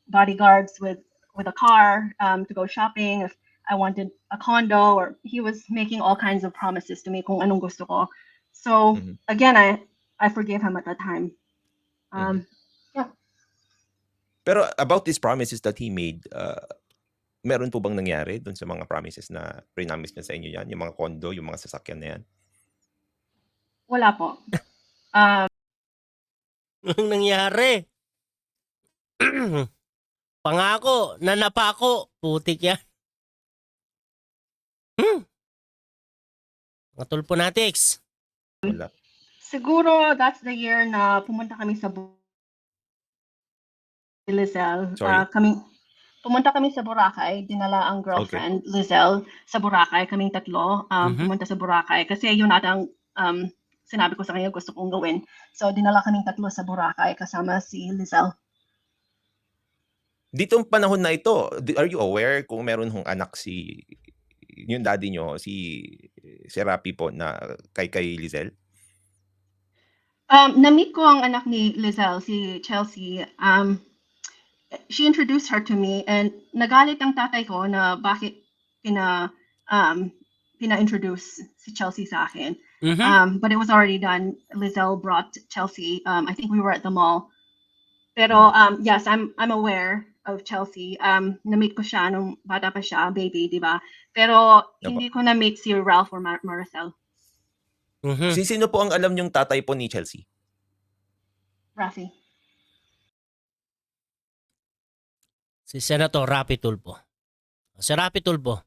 bodyguards with a car to go shopping, if I wanted a condo, or he was making all kinds of promises to me kung anong gusto ko. So again, I forgave him at that time. Yeah. Pero about these promises that he made, meron po bang nangyari dun sa mga promises na prinamis niya sa inyo yan? Yung mga condo, yung mga sasakyan na yan? Wala po. Anong nangyari? Pangako, nanapako. Putik yan. Mga Tulfo natics. Wala. Siguro that's the year na pumunta kami sa Lizelle. Sorry? Pumunta kami sa Boracay, dinala ang girlfriend, Lizelle, sa Boracay, kaming tatlo, pumunta sa Boracay. Kasi yun natang sinabi ko sa kanya gusto kong gawin. So dinala kaming tatlo sa Boracay kasama si Lizelle. Ditong panahon na ito, are you aware kung meron hong anak yung daddy nyo, si Raffy po na kay Lizelle? Na-meet ko ang anak ni Lizelle, si Chelsea. She introduced her to me, and nagalit ang tatay ko na bakit pina-introduce si Chelsea sa akin. But it was already done. Lizelle brought Chelsea. I think we were at the mall. Pero yes, I'm aware of Chelsea. Na-meet ko siya nung bata pa siya, baby, di ba? Pero hindi ko na-meet si Ralph or Maricel. Sino po ang alam yung tatay po ni Chelsea? Raffy. Si Senator Raffy Tulfo. Si Raffy Tulfo,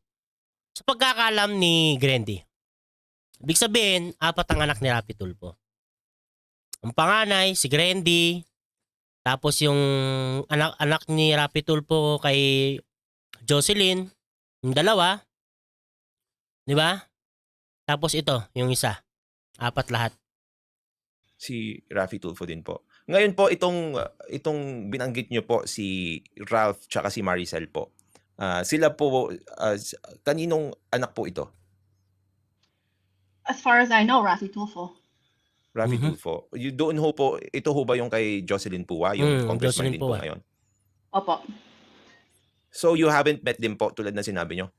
sa pagkakaalam ni Grandy, ibig sabihin, 4 ang anak ni Raffy Tulfo. Ang panganay, si Grandy, tapos yung anak ni Raffy Tulfo kay Jocelyn, yung 2, di ba? Tapos ito, yung isa, 4 lahat. Si Raffy Tulfo din po. Ngayon po, itong binanggit nyo po, si Ralph tsaka si Maricel po. Sila po, kaninong anak po ito? As far as I know, Raffy Tulfo. Raffy Tulfo. Doon ho po, ito ho ba yung kay Jocelyn Puwa, yung congressman Jocelyn din po Puwa. ngayon? Opo. So you haven't met them po tulad na sinabi nyo?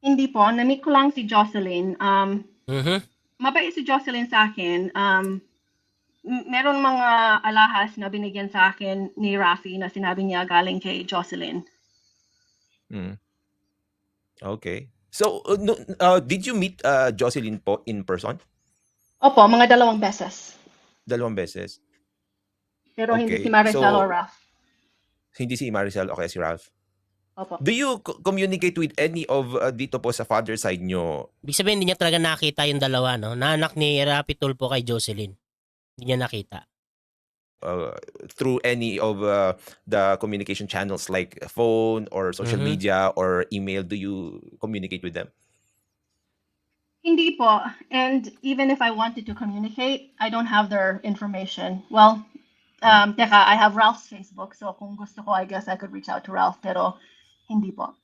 Hindi po. Na-meet ko lang si Jocelyn. Mabait si Jocelyn sa akin. Meron mga alahas na binigyan sa akin ni Raffy na sinabi niya galing kay Jocelyn. Okay. So, did you meet Jocelyn po in person? Opo, mga 2 beses. 2 beses? Pero hindi Okay. si Maricel So, or Ralph. Hindi si Maricel o kaya si Ralph? Opo. Do you communicate with any of dito po sa father side nyo? Ibig sabihin, hindi niya talaga nakita yung 2, no? Na anak ni Raffy Tulfo kay Jocelyn. Hindi niya nakita. Through any of the communication channels like phone or social media or email, do you communicate with them? Hindi po. And even if I wanted to communicate, I don't have their information. Well, I have Ralph's Facebook, so kung gusto ko, I guess I could reach out to Ralph, pero hindi po.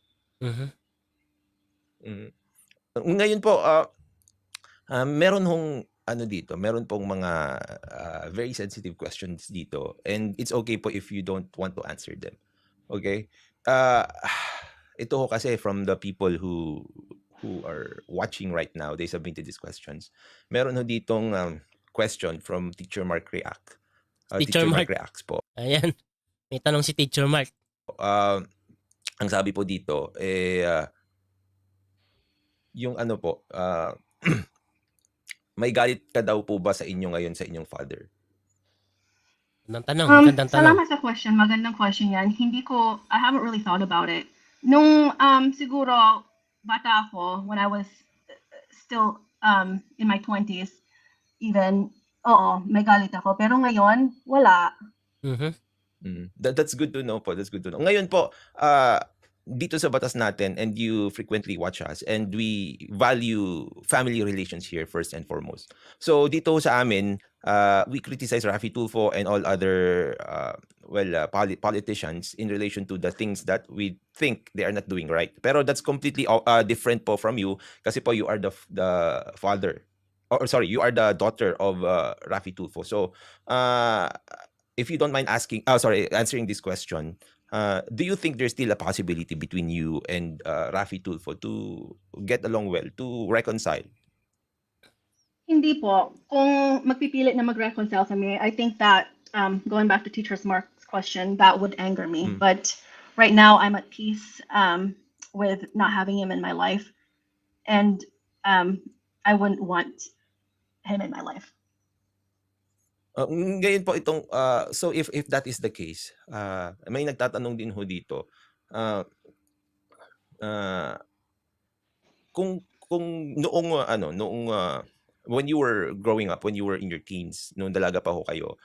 Ngayon po, meron hong meron pong mga very sensitive questions dito, and it's okay po if you don't want to answer them. Okay? Ito ho kasi from the people who are watching right now, they submitted these questions. Meron ho ditong question from Teacher Mark React. Teacher Mark Reacts po. Ayan. May tanong si Teacher Mark. Ang sabi po dito, yung po, may galit ka daw po ba sa inyo ngayon sa inyong father? Magandang tanong. Salamat sa question. Magandang question yan. I haven't really thought about it. Nung siguro bata ako, when I was still in my 20s, even, oo, may galit ako. Pero ngayon, wala. Mhm. That's good to know po. That's good to know. Ngayon po, dito sa batas natin, and you frequently watch us, and we value family relations here first and foremost. So dito sa amin, we criticize Raffy, Tulfo, and all other politicians in relation to the things that we think they are not doing right. Pero that's completely different po from you, kasi po you are the father, or sorry, you are the daughter of Raffy, Tulfo. So if you don't mind answering this question, do you think there's still a possibility between you and Raffy, Tulfo to get along well, to reconcile? Hindi po. Kung magpipilit na mag-reconcile sa me, I think that, going back to Teacher Mark's question, that would anger me. But right now, I'm at peace with not having him in my life. And I wouldn't want him in my life. Ngayon po itong so if that is the case, may nagtatanong din ho dito, kung noong when you were growing up, when you were in your teens, nung dalaga pa ho kayo,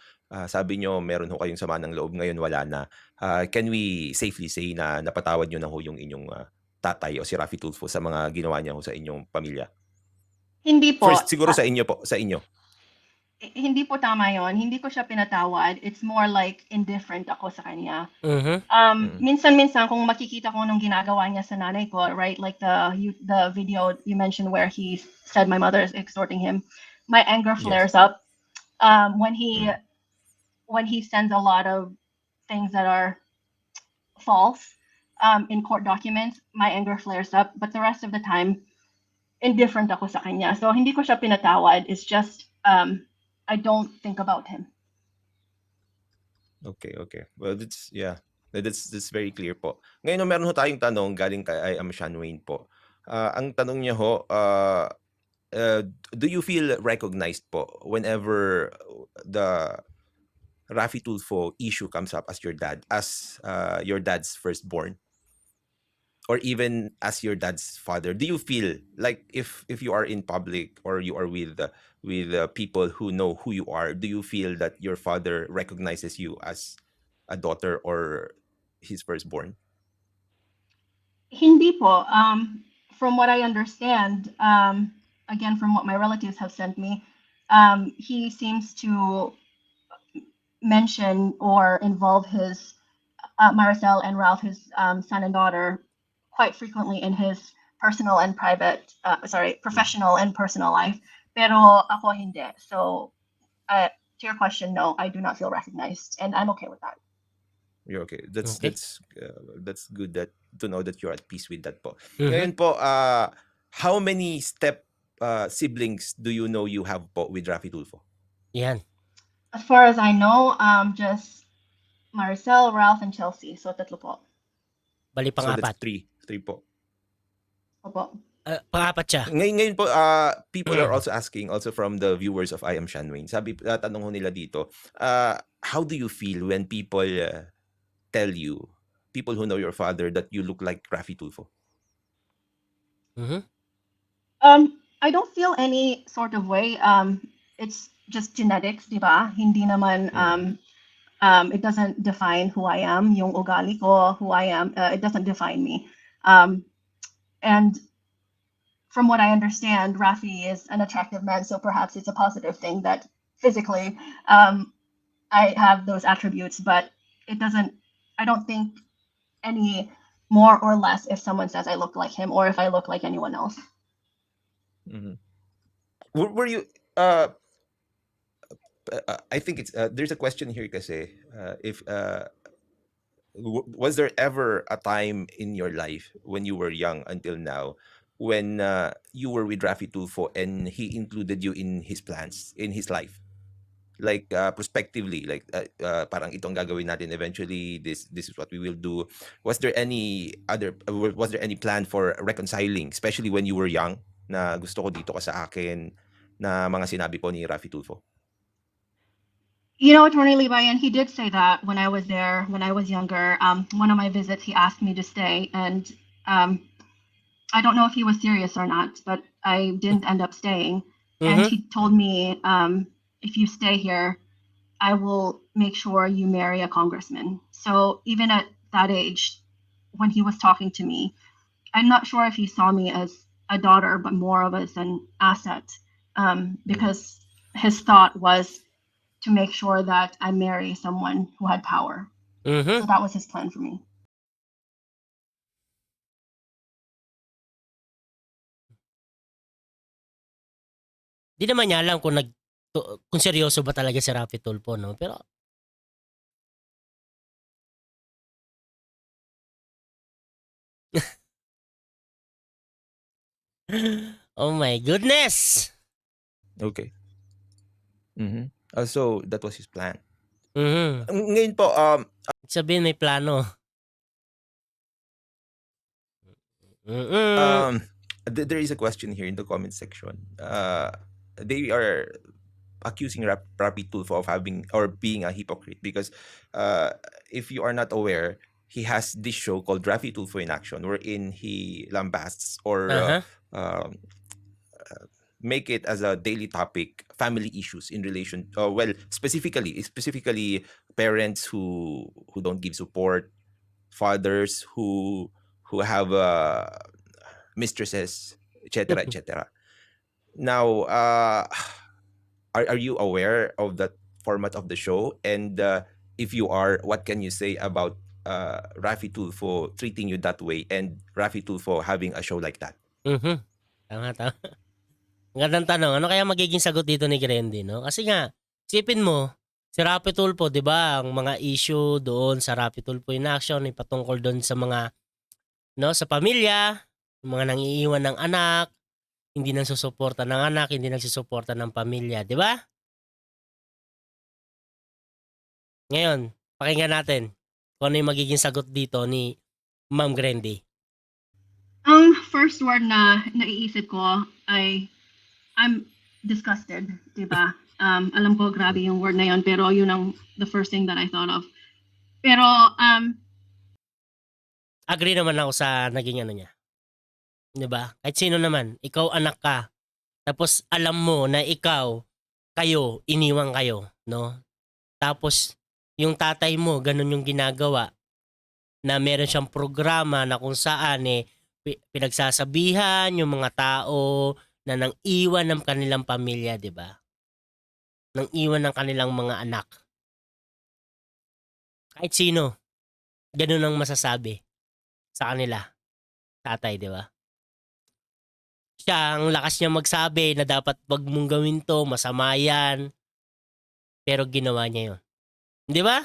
sabi nyo meron ho kayong sama ng loob, ngayon wala na. Can we safely say na napatawad nyo na ho yung inyong tatay o si Raffy Tulfo sa mga ginawa niya ho sa inyong pamilya? Hindi po. First, siguro sa inyo po, sa inyo. Hindi po tama yon. Hindi ko siya pinatawad. It's more like indifferent ako sa kanya. Minsan-minsan kung makikita ko nung ginagawa niya sa nanay ko, right? Like the video you mentioned where he said my mother is extorting him. My anger flares up when he sends a lot of things that are false in court documents. My anger flares up, but the rest of the time, indifferent ako sa kanya. So hindi ko siya pinatawad. It's just I don't think about him. Okay. Well, that's very clear po. Ngayon, meron ho tayong tanong galing kay Sean Wayne po. Ang tanong niya ho, do you feel recognized po whenever the Raffy Tulfo issue comes up as your dad's firstborn? Or even as your dad's father, do you feel like if you are in public or you are with people who know who you are, do you feel that your father recognizes you as a daughter or his firstborn? Hindi po. From what I understand, again, from what my relatives have sent me, he seems to mention or involve his Maricel and Ralph, his son and daughter, quite frequently in his professional and personal life. Pero ako hindi. So, to your question, no, I do not feel recognized, and I'm okay with that. You're okay. That's good to know that you're at peace with that po. Mhm. Ngayon po, how many step siblings do you know you have po with Raffy Tulfo? Yan. As far as I know, just Maricel, Ralph, and Chelsea. So, tatlo po. Bali So that's pangapat. three po. Opo. Pangapat siya. Ngayon po, people are also asking, also from the viewers of I Am Sean Wayne, tanong ho nila dito, how do you feel when people tell you, people who know your father, that you look like Raffy Tulfo? I don't feel any sort of way. It's just genetics, di ba? Hindi naman, it doesn't define who I am, yung ugali ko, who I am, it doesn't define me. And from what I understand, Raffy is an attractive man, so perhaps it's a positive thing that physically I have those attributes, but it doesn't, I don't think any more or less if someone says I look like him or if I look like anyone else. Were you, I think it's, there's a question here kasi, if, was there ever a time in your life when you were young until now when you were with Raffy Tulfo and he included you in his plans, in his life? Like prospectively, like parang itong gagawin natin eventually, this is what we will do. Was there any plan for reconciling, especially when you were young, na gusto ko dito ka sa akin, na mga sinabi po ni Raffy Tulfo? You know, Attorney Libayan, he did say that when I was there, when I was younger. One of my visits, he asked me to stay, and I don't know if he was serious or not, but I didn't end up staying. and Mhm. he told me, if you stay here, I will make sure you marry a congressman. So even at that age, when he was talking to me, I'm not sure if he saw me as a daughter, but more of as an asset, because his thought was to make sure that I marry someone who had power. Mhm. So that was his plan for me. Di naman niya alam kung kung seryoso ba talaga si Raffy Tulfo, no? Pero oh my goodness. Okay. So that was his plan. Mhm. Ngayon po, Sabihin may plano. Mm. there is a question here in the comment section. They are accusing Rapi Tulfo of having or being a hypocrite because if you are not aware, he has this show called Raffy Tulfo in Action, wherein he lambasts or Uh-huh. um, make it as a daily topic family issues in relation well specifically parents who don't give support, fathers who have mistresses, etc., etc. Now are you aware of that format of the show? And if you are, what can you say about Raffy Tulfo treating you that way and Raffy Tulfo having a show like that? Mhm. Tama, tama. Ang gandang tanong. Ano kaya magiging sagot dito ni Grendy, no? Kasi nga, isipin mo, si Raffy Tulfo, di ba, ang mga issue doon sa Raffy Tulfo in Action ay patungkol doon sa mga, no, sa pamilya, yung mga nangiiwan ng anak, hindi nang susuporta ng anak, hindi nang susuporta ng pamilya, di ba? Ngayon, pakinggan natin kung ano yung magiging sagot dito ni Ma'am Grendy. Ang first word na naiisip ko ay I'm disgusted, diba? Alam ko grabe yung word na yon, pero yun ang the first thing that I thought of. Pero Agree naman ako sa naging ano niya. 'Di ba? Kahit sino naman, ikaw anak ka. Tapos alam mo na kayo, iniwan kayo, no? Tapos yung tatay mo, ganun yung ginagawa na meron siyang programa na kung saan pinagsasabihan yung mga tao na nang iwan ng kanilang pamilya, 'di ba? Nang iwan ng kanilang mga anak. Kahit sino, ganun ang masasabi sa kanila, tatay, 'di ba? Siya, ang lakas niya magsabi na dapat wag mong gawin to, masama yan. Pero ginawa niya yun. Di ba?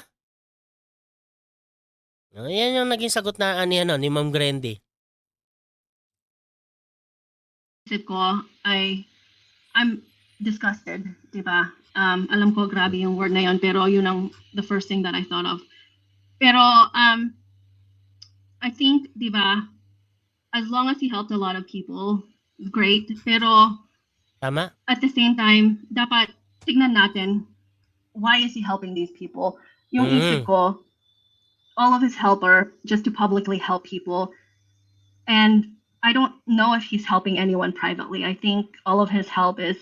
Yan yung naging sagot na ni Ma'am Grendy. isip ko ay I'm disgusted, diba? Alam ko grabe yung word na yon, pero yun ang the first thing that I thought of. Pero I think, diba, as long as he helped a lot of people, great. Pero Tama? at the same time, dapat tignan natin, why is he helping these people? Yung isip ko, all of his help are just to publicly help people. And I don't know if he's helping anyone privately. I think all of his help is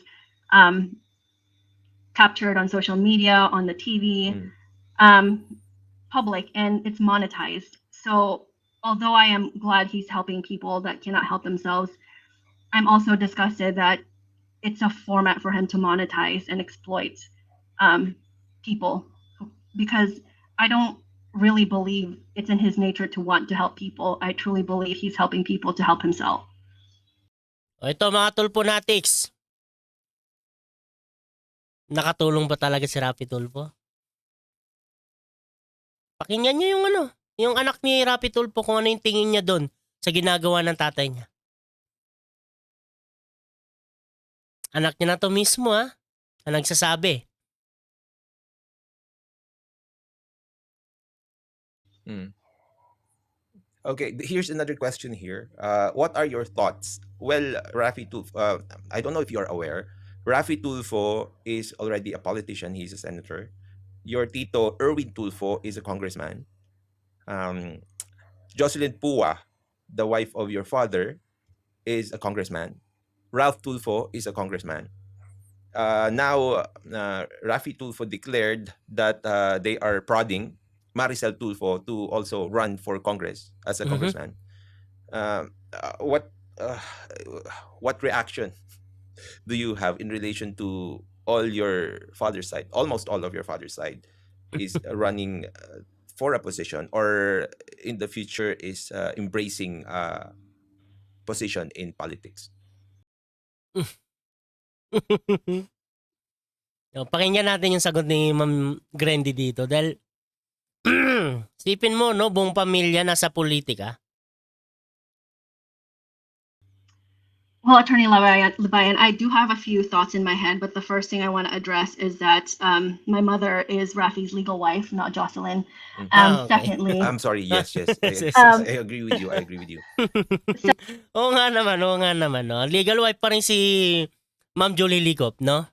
captured on social media, on the TV, public, and it's monetized. So although I am glad he's helping people that cannot help themselves, I'm also disgusted that it's a format for him to monetize and exploit people, because I don't really believe it's in his nature to want to help people. I truly believe he's helping people to help himself. O ito mga Tulfonatics. Nakatulong ba talaga si Raffy Tulfo? Pakinggan niyo yung yung anak ni Raffy Tulfo kung ano yung tingin niya doon sa ginagawa ng tatay niya. Anak niya na to mismo na nagsasabi. Okay, here's another question here. What are your thoughts? Well, Raffy Tulfo, I don't know if you are aware, Raffy Tulfo is already a politician. He's a senator. Your tito, Erwin Tulfo, is a congressman. Jocelyn Pua, the wife of your father, is a congressman. Ralph Tulfo is a congressman. Now, Raffy Tulfo declared that they are prodding Maricel Tulfo to also run for Congress as a Mhm. congressman. What uh, what reaction do you have in relation to all your father's side? Almost all of your father's side is running for a position, or in the future is embracing a position in politics. Pakinggan natin yung sagot ni Ma'am Grandy dito dahil sipin mo, no, buong pamilya nasa politika. Well, Attorney Labayan, I do have a few thoughts in my head, but the first thing I want to address is that my mother is Raffy's legal wife, not Jocelyn. Okay. Secondly, I'm sorry. Yes, yes. Yes, yes, Um, I agree with you. I agree with you. oo nga naman, no. Legal wife pa rin si Ma'am Julie Licop, no?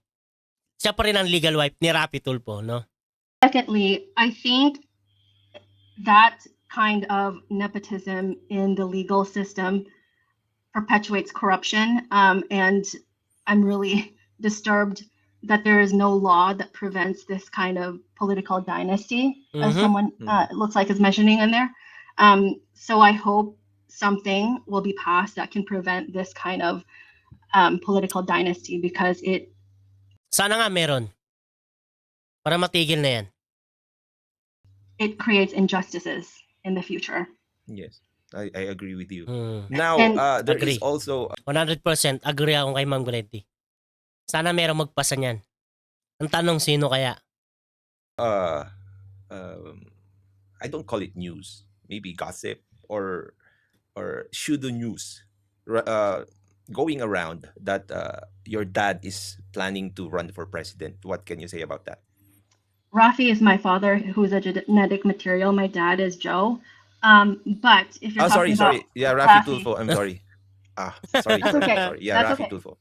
Siya pa rin ang legal wife ni Raffy Tulfo, no? secondly, I think that kind of nepotism in the legal system perpetuates corruption. And I'm really disturbed that there is no law that prevents this kind of political dynasty, as Mhm. someone it looks like is mentioning in there. So I hope something will be passed that can prevent this kind of political dynasty, because Sana nga meron. Para matigil na yan. it creates injustices in the future. Yes, I agree with you. Hmm. Now, And there Agree. is also 100% agree ako kay Ma'am Gretty. Sana merong magpasa niyan. Ang tanong, sino kaya? uh, um, I don't call it news, maybe gossip or pseudo news, going around that your dad is planning to run for president. What can you say about that? Raffy is my father, who's a genetic material. My dad is Joe. But if you're Oh, sorry, talking sorry. Yeah, about Raffy Raffy, Tulfo. I'm sorry. Sorry, That's sorry, okay. sorry. Yeah, That's Raffy okay. Tulfo.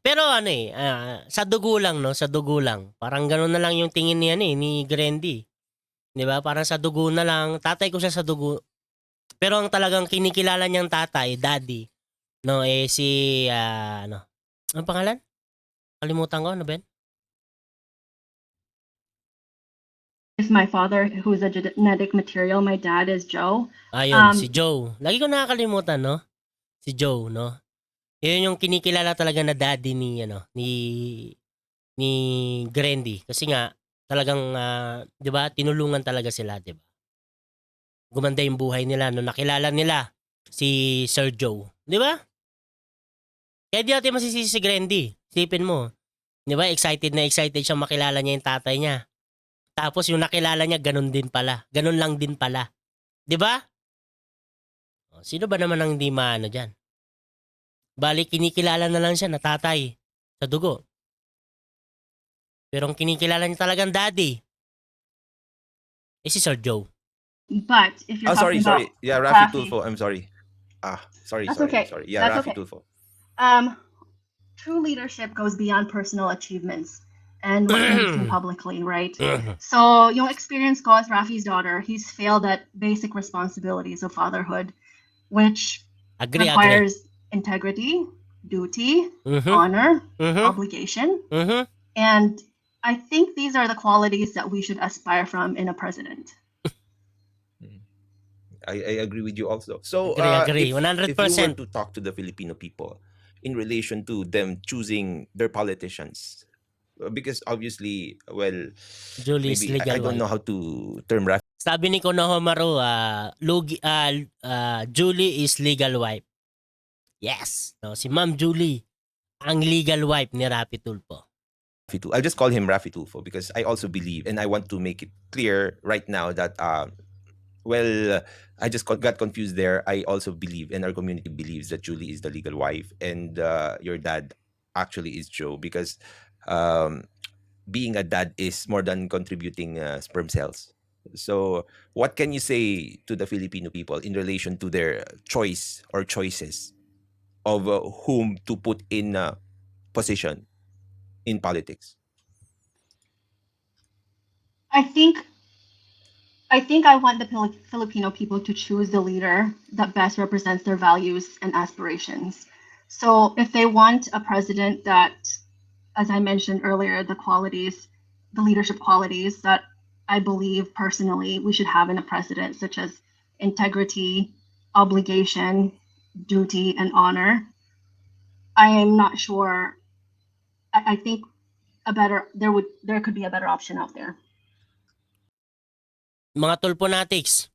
Pero ano sa dugo lang, no? Sa dugo lang. Parang gano'n na lang yung tingin niya ni Grandy. 'Di ba? Parang sa dugo na lang. Tatay ko siya sa dugo. Pero ang talagang kinikilala niyang tatay, daddy, no, si, ano, anong pangalan? Kalimutan ko, ano ba yun? Is my father, who's a genetic material. My dad is Joe. Ayun, si Joe. Lagi ko nakakalimutan, no? Si Joe, no? Yun yung kinikilala talaga na daddy ni Grandy. Kasi nga, talagang, 'di ba, tinulungan talaga sila, 'di ba? Gumanda yung buhay nila no nakilala nila si Sir Joe, 'di ba? Kaya di natin masisisi si Grandy. Sipin mo, 'di ba? Excited na excited siya makilala niya yung tatay niya. Tapos yung nakilala niya ganun din pala. Ganun lang din pala. 'Di ba? Sino ba naman ang hindi maano diyan? Bali kinikilala na lang siya na tatay sa dugo. Pero ang kinikilala niya talagang daddy si Sir Joe. But if you're Sorry, talking about sorry. Yeah, Raffy Raffy, Tulfo. I'm sorry. Sorry, That's sorry, okay. sorry. Yeah, That's Raffy okay. Tulfo. True leadership goes beyond personal achievements and what can be seen publicly, right? So yung experience ko as Rafi's daughter, he's failed at basic responsibilities of fatherhood, which Agree. requires integrity, duty, honor, obligation. And I think these are the qualities that we should aspire from in a president. I agree with you also. So, Agree. if you were 100%. to talk to the Filipino people in relation to them choosing their politicians, because obviously, well, Julie is maybe legal I don't know wife. how to term Raffy. Sabi ni Konohamaru, Julie is legal wife. Yes. No, si Ma'am Julie, ang legal wife ni Raffy Tulfo. I'll just call him Raffy Tulfo because I also believe, and I want to make it clear right now that, well, I just got confused there. I also believe, and our community believes, that Julie is the legal wife, and your dad actually is Joe, because being a dad is more than contributing sperm cells. So, what can you say to the Filipino people in relation to their choice or choices of whom to put in a position in politics? I think I want the Filipino people to choose the leader that best represents their values and aspirations. So if they want a president that, as I mentioned earlier, the leadership qualities that I believe personally we should have in a president, such as integrity, obligation, duty, and honor, I am not sure. I think there could be a better option out there. Mga tulponatics,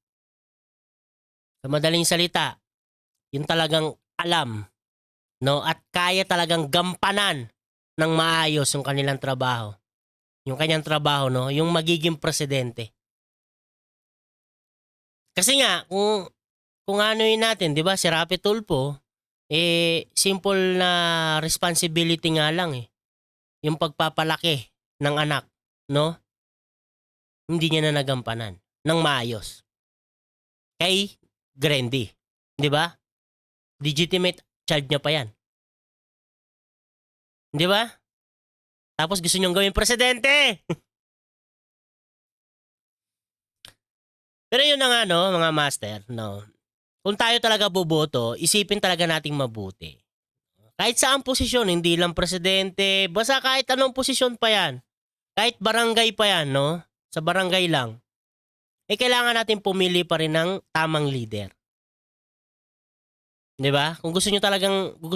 sa madaling salita, yung talagang alam, no? At kaya talagang gampanan ng maayos yung kanilang trabaho. Yung kanyang trabaho, no? Yung magiging presidente. Kasi nga, kung ano yun natin, di ba, si Raffy Tulfo, simple na responsibility nga lang eh. Yung pagpapalaki ng anak, no? Hindi niya na nagampanan ng maayos. Kay Grandy, di ba? Legitimate child niya pa yan. Di ba? Tapos gusto niyong gawin presidente. Pero yun na nga, no, mga master, no. Kung tayo talaga boboto, isipin talaga nating mabuti. Kahit saan posisyon, hindi lang presidente, basta kahit anong posisyon pa yan. Kahit barangay pa yan, no? Sa barangay lang. Kailangan natin pumili pa rin ng tamang leader. 'Di ba? Kung gusto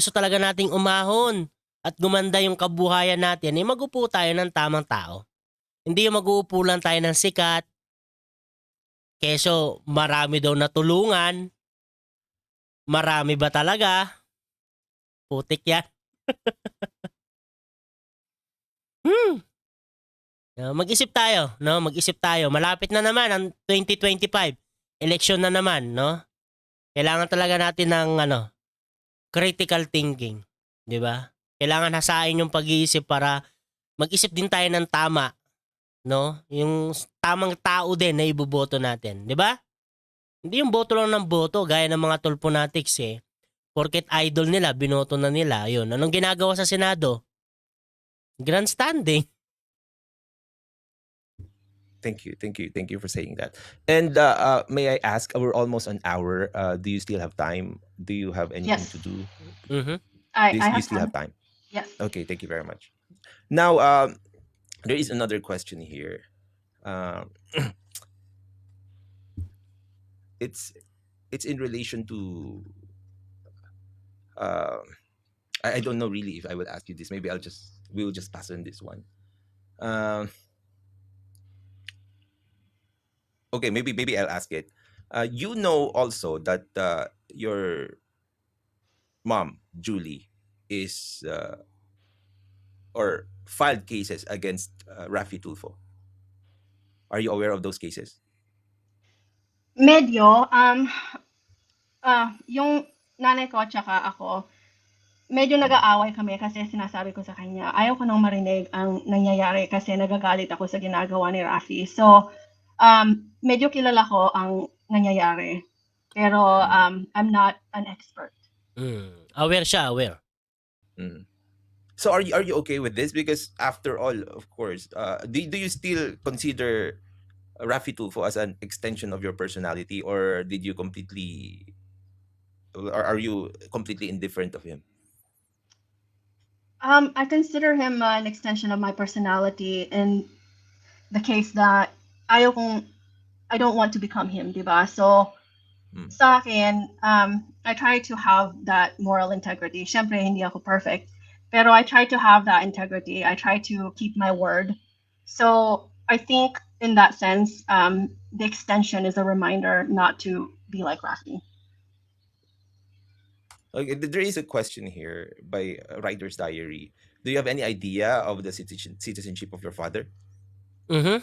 talaga nating umahon at gumanda yung kabuhayan natin, mag-upo tayo ng tamang tao. Hindi yung mag-uupo lang tayo ng sikat. Keso marami daw natulungan. Marami ba talaga? Putik yan. Mag-isip tayo, no? Mag-isip tayo. Malapit na naman ang 2025. Election na naman, no? Kailangan talaga natin ng critical thinking, 'di ba? Kailangan hasain yung pag-iisip para mag-isip din tayo ng tama, no? Yung tamang tao din na iboboto natin, 'di ba? Hindi yung boto lang ng boto gaya ng mga tulponatics eh. Porket idol nila, binoto na nila, yun. Anong ginagawa sa Senado? Grandstanding. Thank you for saying that. And may I ask, we're almost an hour. Do you still have time? Do you have anything Yes. to do? Mhm. I You have still have time. time. Yes. Okay, thank you very much. Now, there is another question here. It's in relation to. I don't know really if I will ask you this. Maybe we'll just pass on this one. Okay, maybe I'll ask it. You know also that your mom Julie is or filed cases against Raffy Tulfo. Are you aware of those cases? Medyo, yung nanay ko at saka ako, medyo nag-aaway kami kasi sinasabi ko sa kanya, ayaw ko nang marinig ang nangyayari kasi nagagalit ako sa ginagawa ni Raffy. So, medyo kilala ko ang nangyayari. Pero I'm not an expert. Aware siya, aware. Mm. So are you okay with this? Because after all, of course, do you still consider Raffy Tulfo as an extension of your personality, or did you completely, or are you completely indifferent of him? I consider him an extension of my personality in the case that I don't want to become him, diba? So, sa akin, I try to have that moral integrity. Syempre, hindi ako perfect. Pero I try to have that integrity. I try to keep my word. So, I think in that sense, the extension is a reminder not to be like Raffy. Okay, there is a question here by Writer's Diary. Do you have any idea of the citizenship of your father? Mhm.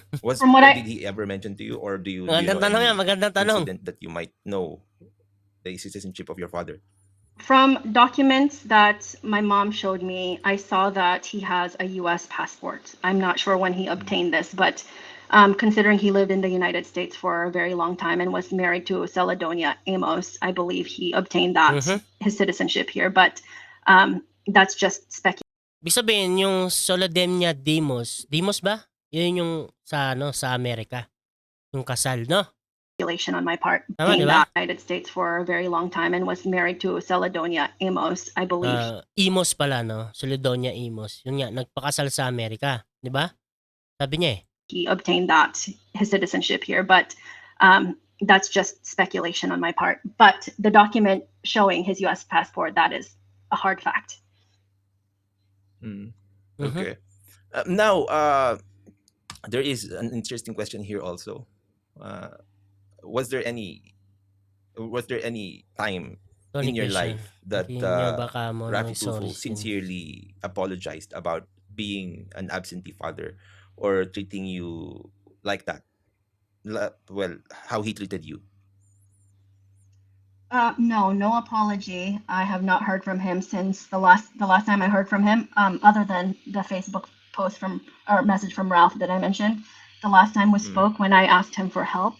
Did he ever mention to you, or do you know Magandang any tanong. incident that you might know the citizenship of your father? From documents that my mom showed me, I saw that he has a US passport. I'm not sure when he obtained this, but considering he lived in the United States for a very long time and was married to Celadonia Amos, I believe he obtained that, his citizenship here. But that's just speculation. Ibig sabihin, yung Solademnia Demos ba? Yun yung sa Amerika. Yung kasal, no? speculation on my part. Tama, Being di ba? in the United States for a very long time and was married to Celadonia Amos, I believe. Imos pala, no? Solidonia Imos. Yun nga, nagpakasal sa Amerika. Di ba? Sabi niya eh. He obtained his citizenship here, but that's just speculation on my part. But the document showing his U.S. passport, that is a hard fact. Okay. Now, there is an interesting question here also. Was there any time Tony in your question. life that Hindi niyo baka mo Raffy ng sorry Tulfo sincerely apologized about being an absentee father or treating you like that? Well, how he treated you? No apology. I have not heard from him since the last time I heard from him, other than the Facebook post or message from Ralph that I mentioned. The last time we spoke when I asked him for help,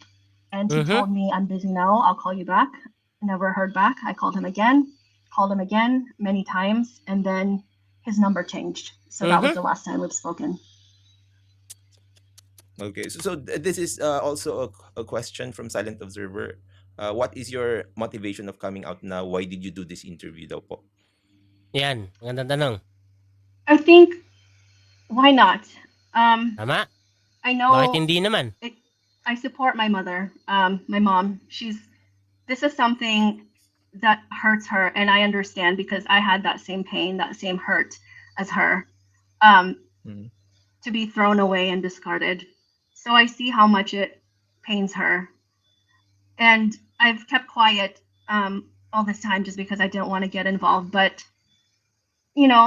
and he told me, "I'm busy now, I'll call you back." Never heard back. I called him again many times, and then his number changed. So that was the last time we've spoken. Okay, so this is also a question from Silent Observer. What is your motivation of coming out now? Why did you do this interview daw po? Yan, magandang tanong. I think, why not? Tama? I know. Bakit hindi naman? I support my mother, my mom. This is something that hurts her, and I understand because I had that same pain, that same hurt as her, to be thrown away and discarded. So I see how much it pains her. And I've kept quiet all this time just because I didn't want to get involved. But,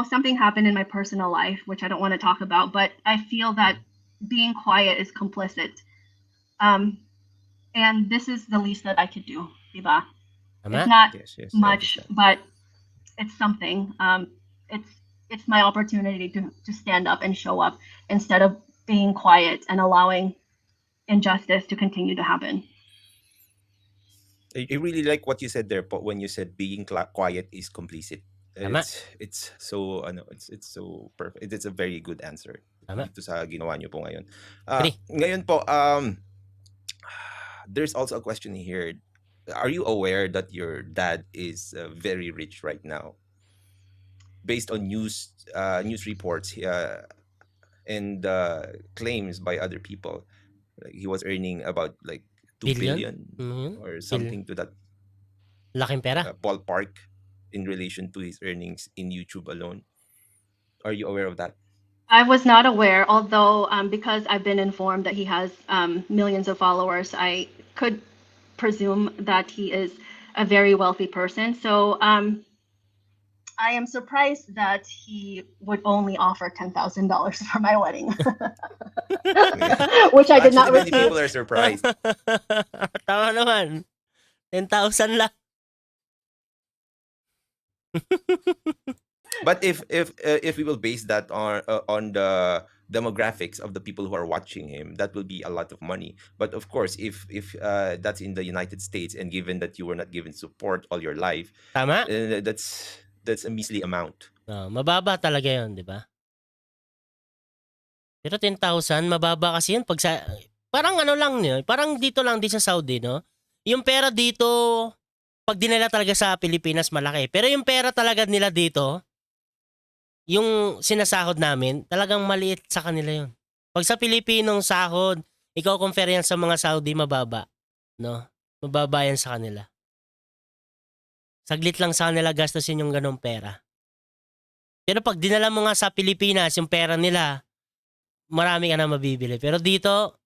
something happened in my personal life, which I don't want to talk about, but I feel that being quiet is complicit. And this is the least that I could do, diba? It's not much, but it's something. It's my opportunity to stand up and show up instead of being quiet and allowing injustice to continue to happen. I really like what you said there po, when you said being quiet is complicit. It's so it's so perfect. It's a very good answer dito sa ginawa niyo po ngayon. Ngayon po there's also a question here. Are you aware that your dad is very rich right now? Based on news reports and claims by other people, like he was earning about like 2 billion or something to that laking pera ballpark in relation to his earnings in YouTube alone. Are you aware of that? I was not aware, although because I've been informed that he has millions of followers, I could presume that he is a very wealthy person. So I am surprised that he would only offer $10,000 for my wedding, which I did not receive. Many people are surprised. Tama naman. 10,000 lang. But if we will base that on the demographics of the people who are watching him, that will be a lot of money. But of course, if that's in the United States, and given that you were not given support all your life, tama? That's a measly amount. Mababa talaga yun, di ba? Pero 10,000, mababa kasi yun. Parang ano lang yun, parang dito lang din sa Saudi, no? Yung pera dito, pag dinala talaga sa Pilipinas, malaki. Pero yung pera talaga nila dito, yung sinasahod namin, talagang maliit sa kanila yun. Pag sa Pilipinong sahod, ikaw compare yan sa mga Saudi, mababa. No? Mababa yan sa kanila. Saglit lang sa kanila gastusin yung ganong pera. Pero pag dinala mo nga sa Pilipinas, yung pera nila, marami ka na mabibili. Pero dito,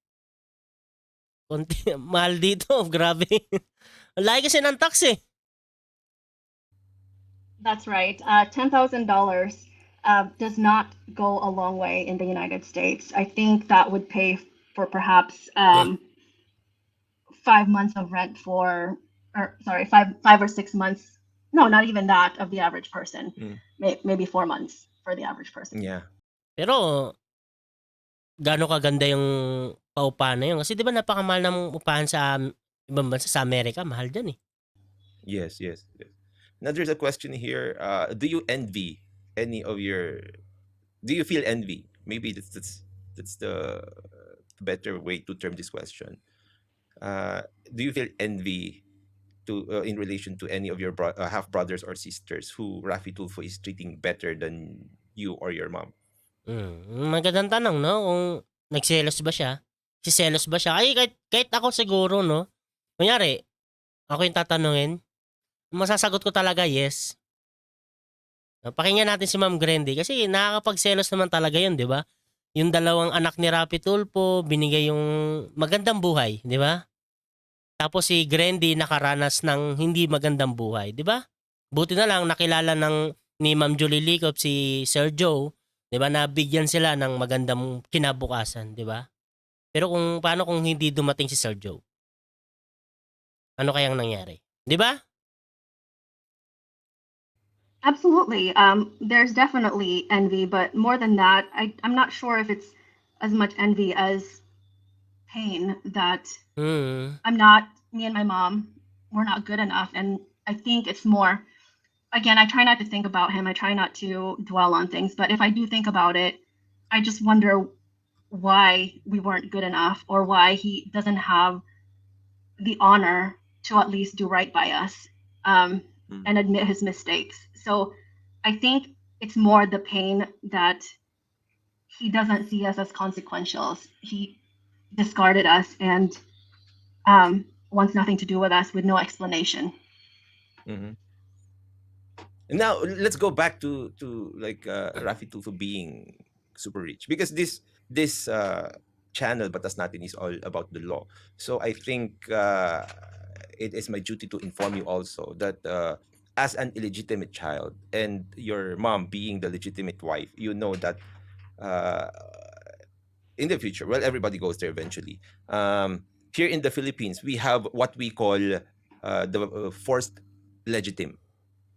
mahal dito. Grabe. Lagi kasi ng tax eh. That's right. $10,000 does not go a long way in the United States. I think that would pay for perhaps 5 months of rent five or 6 months. No, not even that of the average person. Maybe 4 months for the average person. Yeah. Pero, gaano kaganda yung paupahan na yun? Kasi di ba napakamahal ng upahan sa ibang bansa, sa Amerika, mahal dyan eh. Yes. Now there's a question here. Do you envy any of your? Do you feel envy? Maybe that's the better way to term this question. do you feel envy to in relation to any of your half brothers or sisters who Raffy Tulfo is treating better than you or your mom? Magandang tanong, no? Kung nagselos ba siya? Siselos ba siya? Ay, kahit ako siguro, no? Kunyari, ako yung tatanungin, masasagot ko talaga yes. Pakinggan natin si Ma'am Grendy kasi nakakapagselos naman talaga yun, di ba? Yung dalawang anak ni Raffy Tulfo, binigay yung magandang buhay, di ba? Tapos si Grendy nakaranas ng hindi magandang buhay, di ba? Buti na lang nakilala ni Ma'am Julie Licop si Sir Joe, di ba? Nabigyan sila ng magandang kinabukasan, di ba? Pero paano kung hindi dumating si Sir Joe? Ano kayang nangyari? Di ba? Absolutely. There's definitely envy, but more than that, I'm not sure if it's as much envy as pain that me and my mom, we're not good enough. And I think it's more, again, I try not to think about him. I try not to dwell on things. But if I do think about it, I just wonder why we weren't good enough or why he doesn't have the honor to at least do right by us and admit his mistakes. So I think it's more the pain that he doesn't see us as consequential. He discarded us and wants nothing to do with us with no explanation. Now let's go back to like Raffy Tulfo being super rich, because this channel Batas Natin is all about the law. So I think it is my duty to inform you also that as an illegitimate child and your mom being the legitimate wife, you know that in the future, well, everybody goes there eventually. Here in the Philippines, we have what we call the forced legitim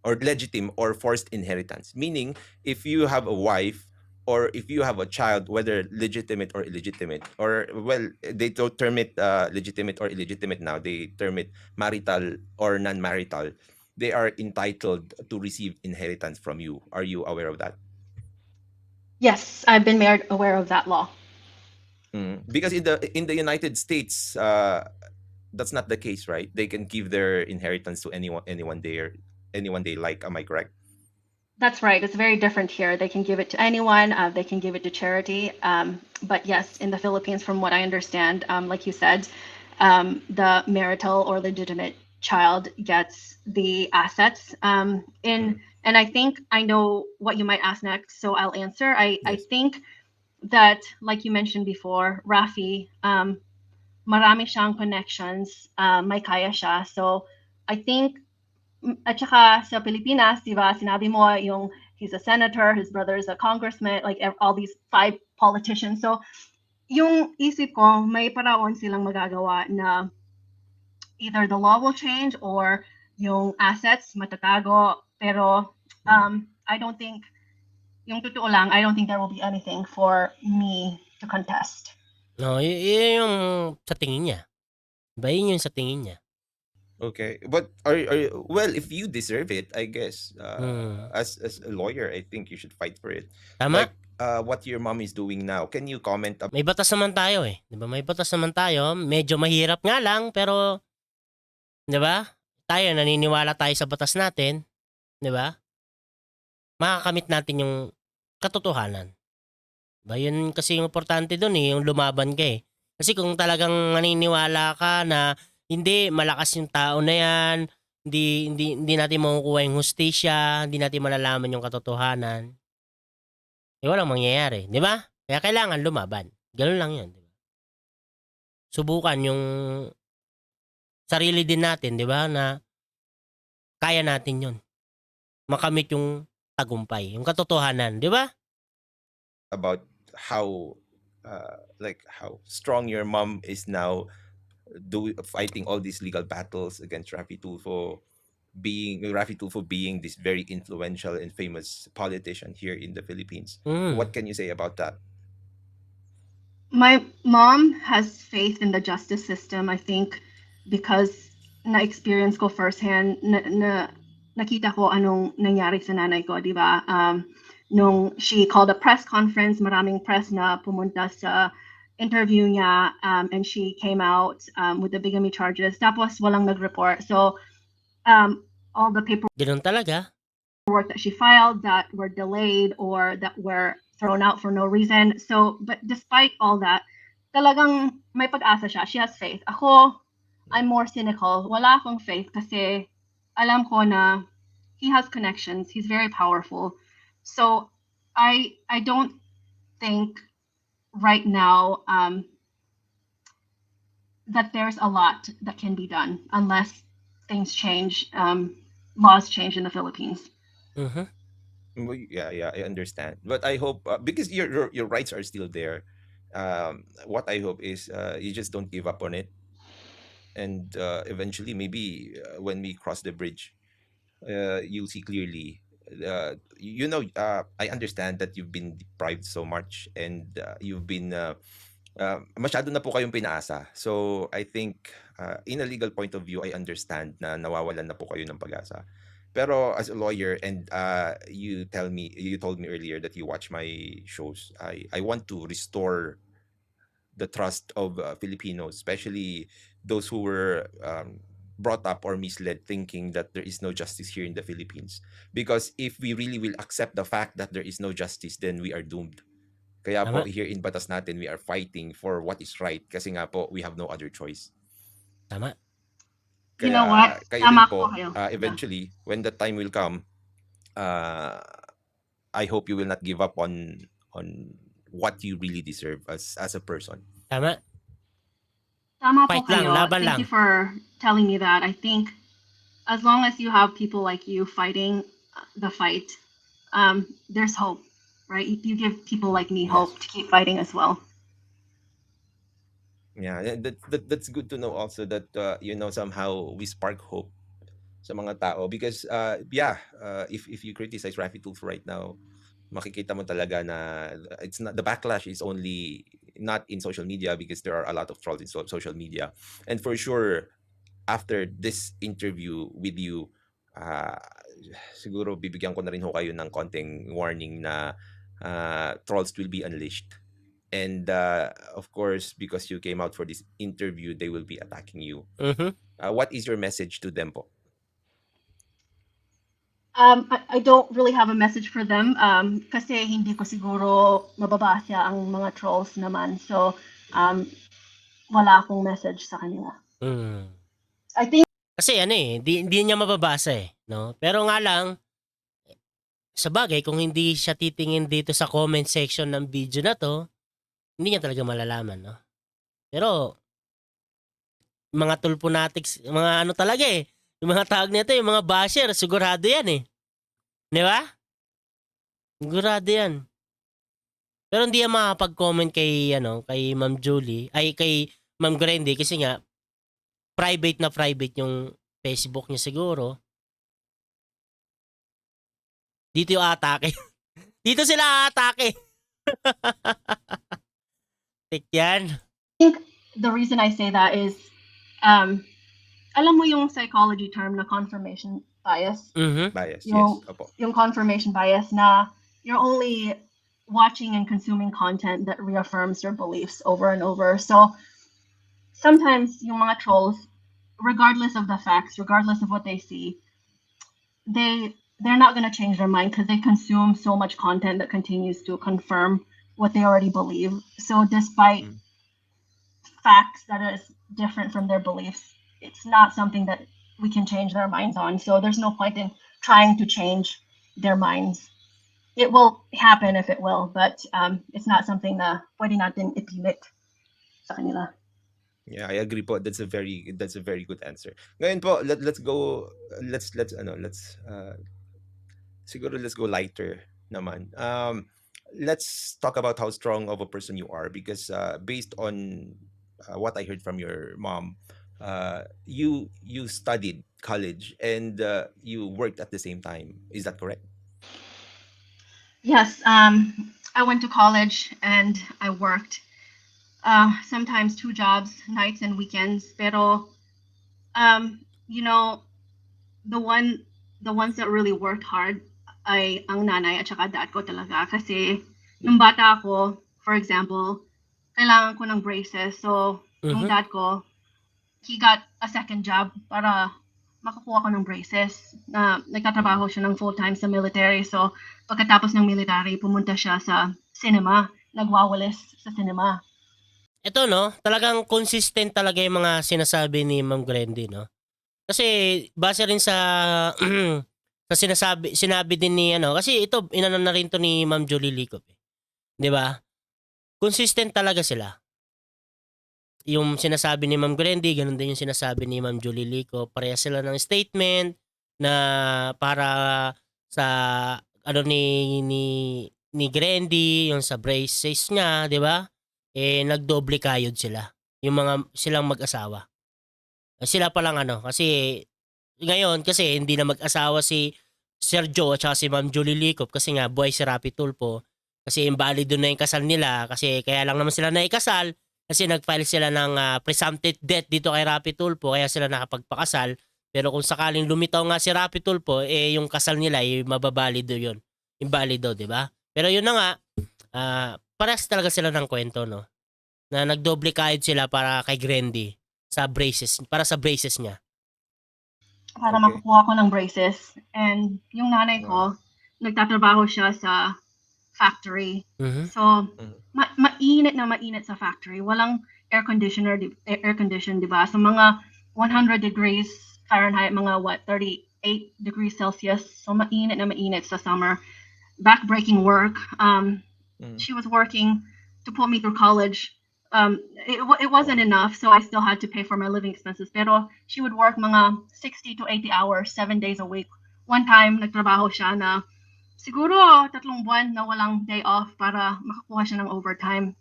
or forced inheritance. Meaning, if you have a wife or if you have a child, whether legitimate or illegitimate, or well, they don't term it legitimate or illegitimate now. They term it marital or non-marital. They are entitled to receive inheritance from you. Are you aware of that? Yes, I've been made aware of that law. Because in the United States, that's not the case, right? They can give their inheritance to anyone they like. Am I correct? That's right. It's very different here. They can give it to anyone. They can give it to charity. But yes, in the Philippines, from what I understand, like you said, the marital or legitimate child gets the assets. And I think I know what you might ask next, so I'll answer. I think that, like you mentioned before, Raffy, marami siyang connections, may kaya siya. So I think, at saka sa Pilipinas, di ba, sinabi mo yung he's a senator, his brother is a congressman, like all these 5 politicians. So yung isip ko, may paraon silang magagawa na either the law will change or yung assets matatago. Pero I don't think, yung totoo lang, I don't think there will be anything for me to contest. No, yun yung sa tingin niya. Ba yun yung sa tingin niya. Okay, but are well, if you deserve it, I guess as a lawyer, I think you should fight for it. Tama? Like what your mom is doing now. Can you comment May batas naman tayo eh. 'Di ba? May batas naman tayo. Medyo mahirap nga lang pero 'di ba? Tayo naniniwala tayo sa batas natin, 'di ba? Makakamit natin yung katotohanan. Ba yun kasi yung importante doon eh, yung lumaban ka eh. Kasi kung talagang naniniwala ka na hindi malakas yung tao na yan, hindi natin makukuha yung hustisya, hindi natin malalaman yung katotohanan, eh walang mangyayari, di ba? Kaya kailangan lumaban. Ganun lang yun, di ba? Subukan yung sarili din natin, di ba, na kaya natin yun. Makamit yung tagumpay, yung katotohanan, di ba? about how how strong your mom is now fighting all these legal battles against Raffy Tulfo, being this very influential and famous politician here in the Philippines. What can you say about that? My mom has faith in the justice system, I think, because na-experience ko firsthand, nakita ko anong nangyari sa nanay ko, di ba? Nung she called a press conference, maraming press na pumunta sa interview niya, and she came out with the bigamy charges. Tapos walang nag-report. So all the paperwork Ganun talaga. that she filed that were delayed or that were thrown out for no reason. So, but despite all that, talagang may pag-asa siya. She has faith. Ako, I'm more cynical. Wala akong faith kasi alam ko na he has connections. He's very powerful. So, I don't think right now that there's a lot that can be done unless things change, laws change in the Philippines. Mhm. Yeah, I understand. But I hope because your rights are still there. What I hope is you just don't give up on it, and eventually, maybe when we cross the bridge, you'll see clearly. I understand that you've been deprived so much, and you've been masyado na po kayong pinaasa. So I think in a legal point of view, I understand na nawawalan na po kayo ng pag-asa. Pero as a lawyer, and you told me earlier that you watch my shows. I want to restore the trust of Filipinos, especially those who were brought up or misled thinking that there is no justice here in the Philippines. Because if we really will accept the fact that there is no justice, then we are doomed. Kaya po, Tama. here in Batas natin, we are fighting for what is right kasi nga po, we have no other choice. Tama. You know Kaya what? kayo din Tama po, po kayo. eventually, when the time will come, I hope you will not give up on what you really deserve as a person. Tama. Tama po Fight lang, kayo. laban Thank lang. you for telling me that. I think as long as you have people like you fighting the fight, there's hope, right? You give people like me Yes. hope to keep fighting as well. Yeah, that's good to know also that somehow we spark hope sa mga tao because if you criticize Raffy Tulfo right now, makikita mo talaga na it's not, the backlash is only not in social media because there are a lot of trolls in social media, and for sure after this interview with you, siguro bibigyan ko na rin ho kayo ng konting warning na trolls will be unleashed. And of course, because you came out for this interview, they will be attacking you. Mhm. What is your message to them po? I don't really have a message for them kasi hindi ko siguro mababasa ang mga trolls naman. So, wala akong message sa kanila. Mm. I think Kasi hindi niya mababasa no? Pero nga lang, sa bagay, kung hindi siya titingin dito sa comment section ng video na to, hindi niya talaga malalaman, no? Pero, mga tulponatics, mga ano talaga yung mga tawag nito, yung mga basher, sigurado yan Di ba? Sigurado yan. Pero hindi yan makapag-comment kay Ma'am Julie, ay kay Ma'am Grandy kasi nga, private na private yung Facebook niya siguro. Dito yung atake. Dito sila atake. Tik yan. I think the reason I say that is, alam mo yung psychology term na confirmation bias? Mhm. Bias, Yung, yes. Opo. yung confirmation bias na you're only watching and consuming content that reaffirms your beliefs over and over. So sometimes yung mga trolls, regardless of the facts, regardless of what they see, they're not going to change their mind because they consume so much content that continues to confirm what they already believe. So despite facts that is different from their beliefs, it's not something that we can change their minds on. So there's no point in trying to change their minds. It will happen if it will, but it's not something na pwede natin ipilit sa kanila. Yeah, I agree po. That's a very good answer. Ngayon po, let's go siguro let's go lighter naman. Let's talk about how strong of a person you are because based on what I heard from your mom, you studied college and you worked at the same time. Is that correct? Yes, I went to college and I worked sometimes 2 jobs, nights and weekends. Pero you know, the ones that really worked hard ay ang nanay at saka dad ko talaga kasi nung bata ako, for example, kailangan ko ng braces. So, yung Mhm. dad ko, he got a second job para makakuha ko ng braces. Na nagtatrabaho siya ng full-time sa military. So, pagkatapos ng military, pumunta siya sa cinema. Nagwawalis sa cinema. Ito 'no, talagang consistent talaga yung mga sinasabi ni Ma'am Glendy 'no. Kasi base rin sa sa sinabi din ni ano, kasi ito inano na rin 'to ni Ma'am Julie Licop, 'di ba? Consistent talaga sila. Yung sinasabi ni Ma'am Glendy, gano'n din yung sinasabi ni Ma'am Julie Licop. Parehas sila ng statement na para sa ano ni Glendy, yung sa braces niya, 'di ba? Eh, nagdoble kayod sila, yung mga silang mag-asawa. Sila pa lang ano, kasi ngayon kasi hindi na mag-asawa si Sir Joe at saka si Ma'am Julie Licop kasi nga buhay si Raffy Tulfo. Kasi invalid na yung kasal nila kasi kaya lang naman sila naikasal kasi nag-file sila ng presumptive death dito kay Raffy Tulfo kaya sila nakapagpakasal. Pero kung sakaling lumitaw nga si Raffy Tulfo, eh yung kasal nila ay mababalido yun. Invalido, di ba? Pero yun na nga, parehas talaga sila ng kwento, no? Na nagdoble kayod sila para kay Grandy sa braces, para sa braces niya. Para Okay. makukuha ko ng braces. And yung nanay Wow. ko, nagtatrabaho siya sa factory. Mhm. So, Mhm. mainit na mainit sa factory. Walang air condition, di ba? So, mga 100 degrees Fahrenheit, mga 38 degrees Celsius. So, mainit na mainit sa summer. Backbreaking work. She was working to put me through college. It wasn't enough, so I still had to pay for my living expenses. Pero she would work mga 60 to 80 hours, 7 days a week. One time, nagtrabaho siya na siguro 3 buwan na walang day off para makakuha siya ng overtime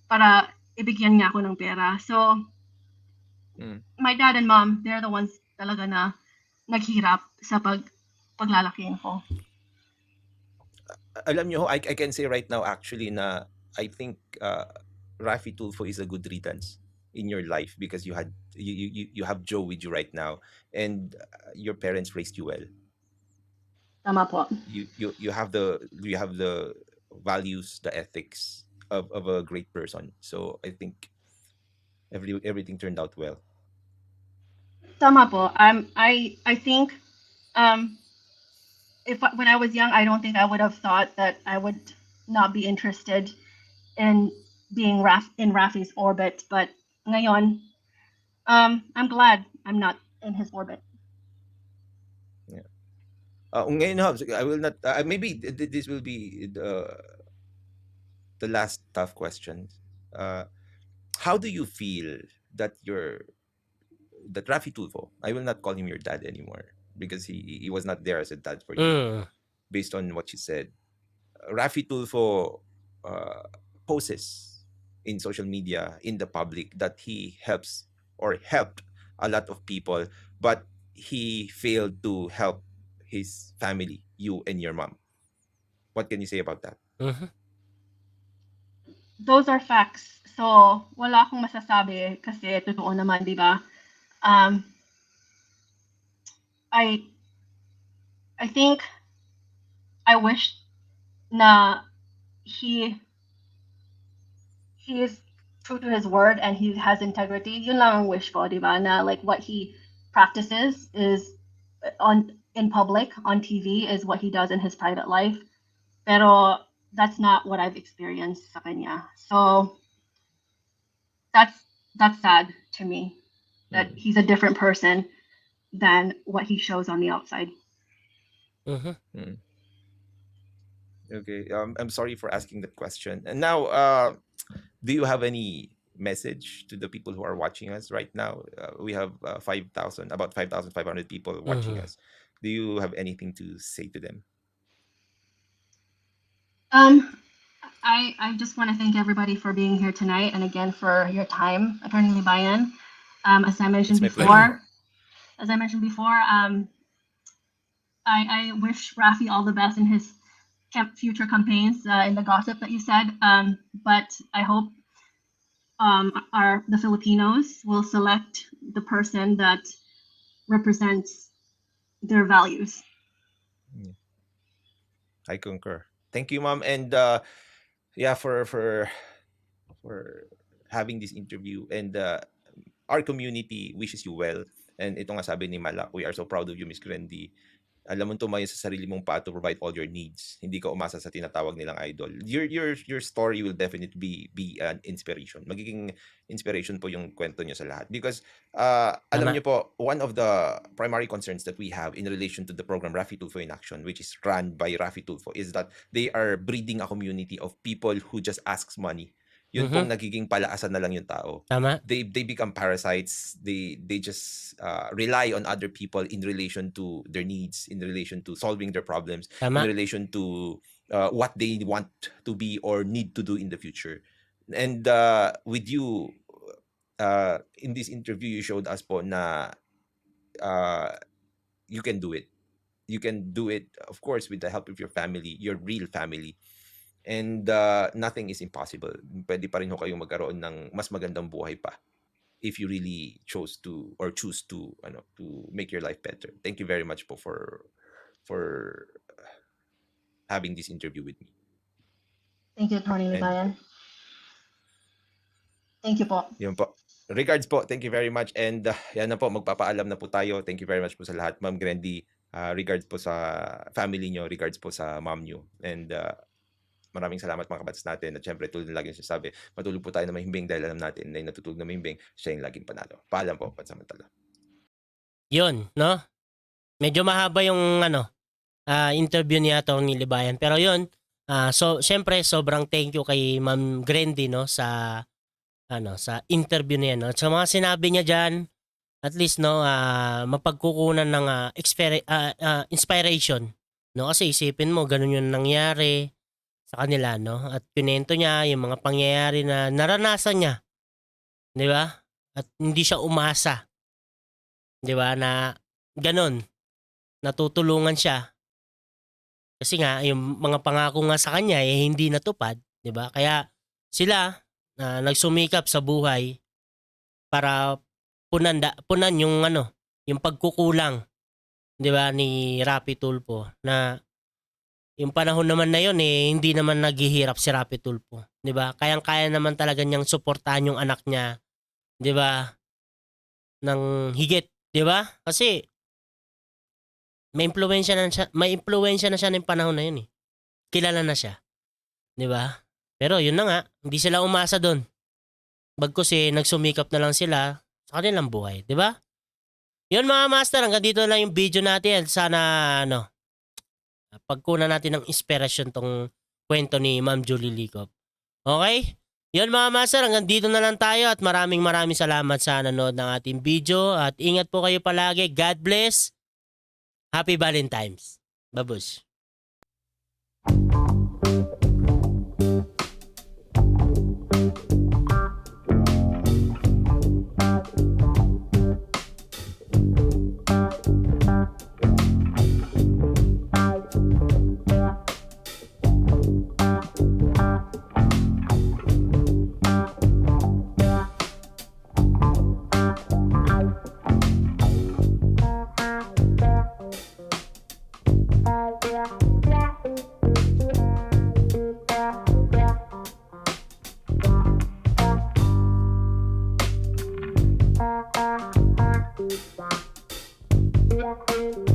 para ibigyan niya ako ng pera. So, my dad and mom, they're the ones talaga na naghirap sa paglalakihin ko. Alam nyo, I can say right now actually na I think Raffy Tulfo is a good riddance in your life because you have Joe with you right now and your parents raised you well. Tama po. You have the values, the ethics of a great person. So I think everything turned out well. Tama po. I think when I was young, I don't think I would have thought that I would not be interested in being in Raffy's orbit. But ngayon, I'm glad I'm not in his orbit. Yeah. Ngayon, Hobbs, I will not. Maybe this will be the last tough question. How do you feel that Raffy Tulfo? I will not call him your dad anymore because he was not there as a dad for you, based on what you said. Raffy Tulfo poses in social media, in the public, that he helps or helped a lot of people, but he failed to help his family, you and your mom. What can you say about that? Those are facts. So, wala akong masasabi kasi totoo naman, di ba? I think I wish na he is true to his word and he has integrity. Yun lang ang wish ko, di ba? Na like what he practices is in public, on TV, is what he does in his private life. Pero that's not what I've experienced sa kanya. So that's sad to me that he's a different person than what he shows on the outside. Okay. I'm sorry for asking that question. And now, do you have any message to the people who are watching us right now? We have about 5,500 people watching us. Do you have anything to say to them? I just want to thank everybody for being here tonight and again for your time, Attorney Libayan. As I mentioned before, I wish Raffy all the best in his future campaigns in the gossip that you said. But I hope the Filipinos will select the person that represents their values. I concur. Thank you, Mom. And yeah, for for having this interview. And our community wishes you well. And ito nga sabi ni Malak, we are so proud of you, Miss Grandy. Alam mo tumayo sa sarili mong paa to provide all your needs. Hindi ka umasa sa tinatawag nilang idol. Your story will definitely be an inspiration. Magiging inspiration po yung kwento niyo sa lahat. Because alam Tama. niyo po, one of the primary concerns that we have in relation to the program Raffy Tulfo in Action, which is run by Raffy Tulfo, is that they are breeding a community of people who just asks money. Yun pong nagiging palaasan na lang yung tao. Tama. They become parasites. They just rely on other people in relation to their needs, in relation to solving their problems, Tama. in relation to what they want to be or need to do in the future. And with you, in this interview, you showed us po na you can do it. You can do it, of course, with the help of your family, your real family. And nothing is impossible. Pwede pa rin ho kayong magkaroon ng mas magandang buhay pa if you really choose to to make your life better. Thank you very much po for having this interview with me. Thank you, Attorney Libayan. Thank you po. Yun po. Regards po. Thank you very much. And yan na po, magpapaalam na po tayo. Thank you very much po sa lahat. Ma'am Grandy, regards po sa family nyo, regards po sa mom nyo. And maraming salamat mga kabatas natin. At syempre, tulad na lagi sinasabi, matulog po tayo na mahimbing dahil alam natin na yung natutulog na mahimbing, siya yung laging panalo. Paalam po, pansamantala. Yun, no? Medyo mahaba yung interview ni Atty. Libayan. Pero yun, so syempre sobrang thank you kay Ma'am Grandy, no, sa sa interview niya, no. Sa mga sinabi niya diyan, at least, no, mapagkukunan ng inspiration, no, kasi isipin mo ganun yung nangyari sa kanila, no, at pinento niya yung mga pangyayari na naranasan niya, di ba, at hindi siya umasa, di ba, na ganun, natutulungan siya kasi nga yung mga pangako nga sa kanya hindi natupad, di ba, kaya sila nagsumikap sa buhay para punan yung yung pagkukulang, 'di ba, ni Raffy Tulfo, na yung panahon naman na yun hindi naman naghihirap si Raffy Tulfo, 'di ba? Kayang-kaya naman talaga niyang suportahan yung anak niya, 'di ba? Ng higit, 'di ba? Kasi may impluwensya na siya ng panahon na yun eh. Kilala na siya, 'di ba? Pero yun na nga, hindi sila umasa doon. Bagkus nagsumikap na lang sila sa kanilang buhay, 'di ba? Yun mga master, hanggang dito lang yung video natin. Sana pagkunan natin ng inspirasyon tong kwento ni Ma'am Julie Licop. Okay? Yun mga master, hanggang dito na lang tayo at maraming salamat sa nanood ng ating video at ingat po kayo palagi. God bless. Happy Valentine's. Babush. Yeah.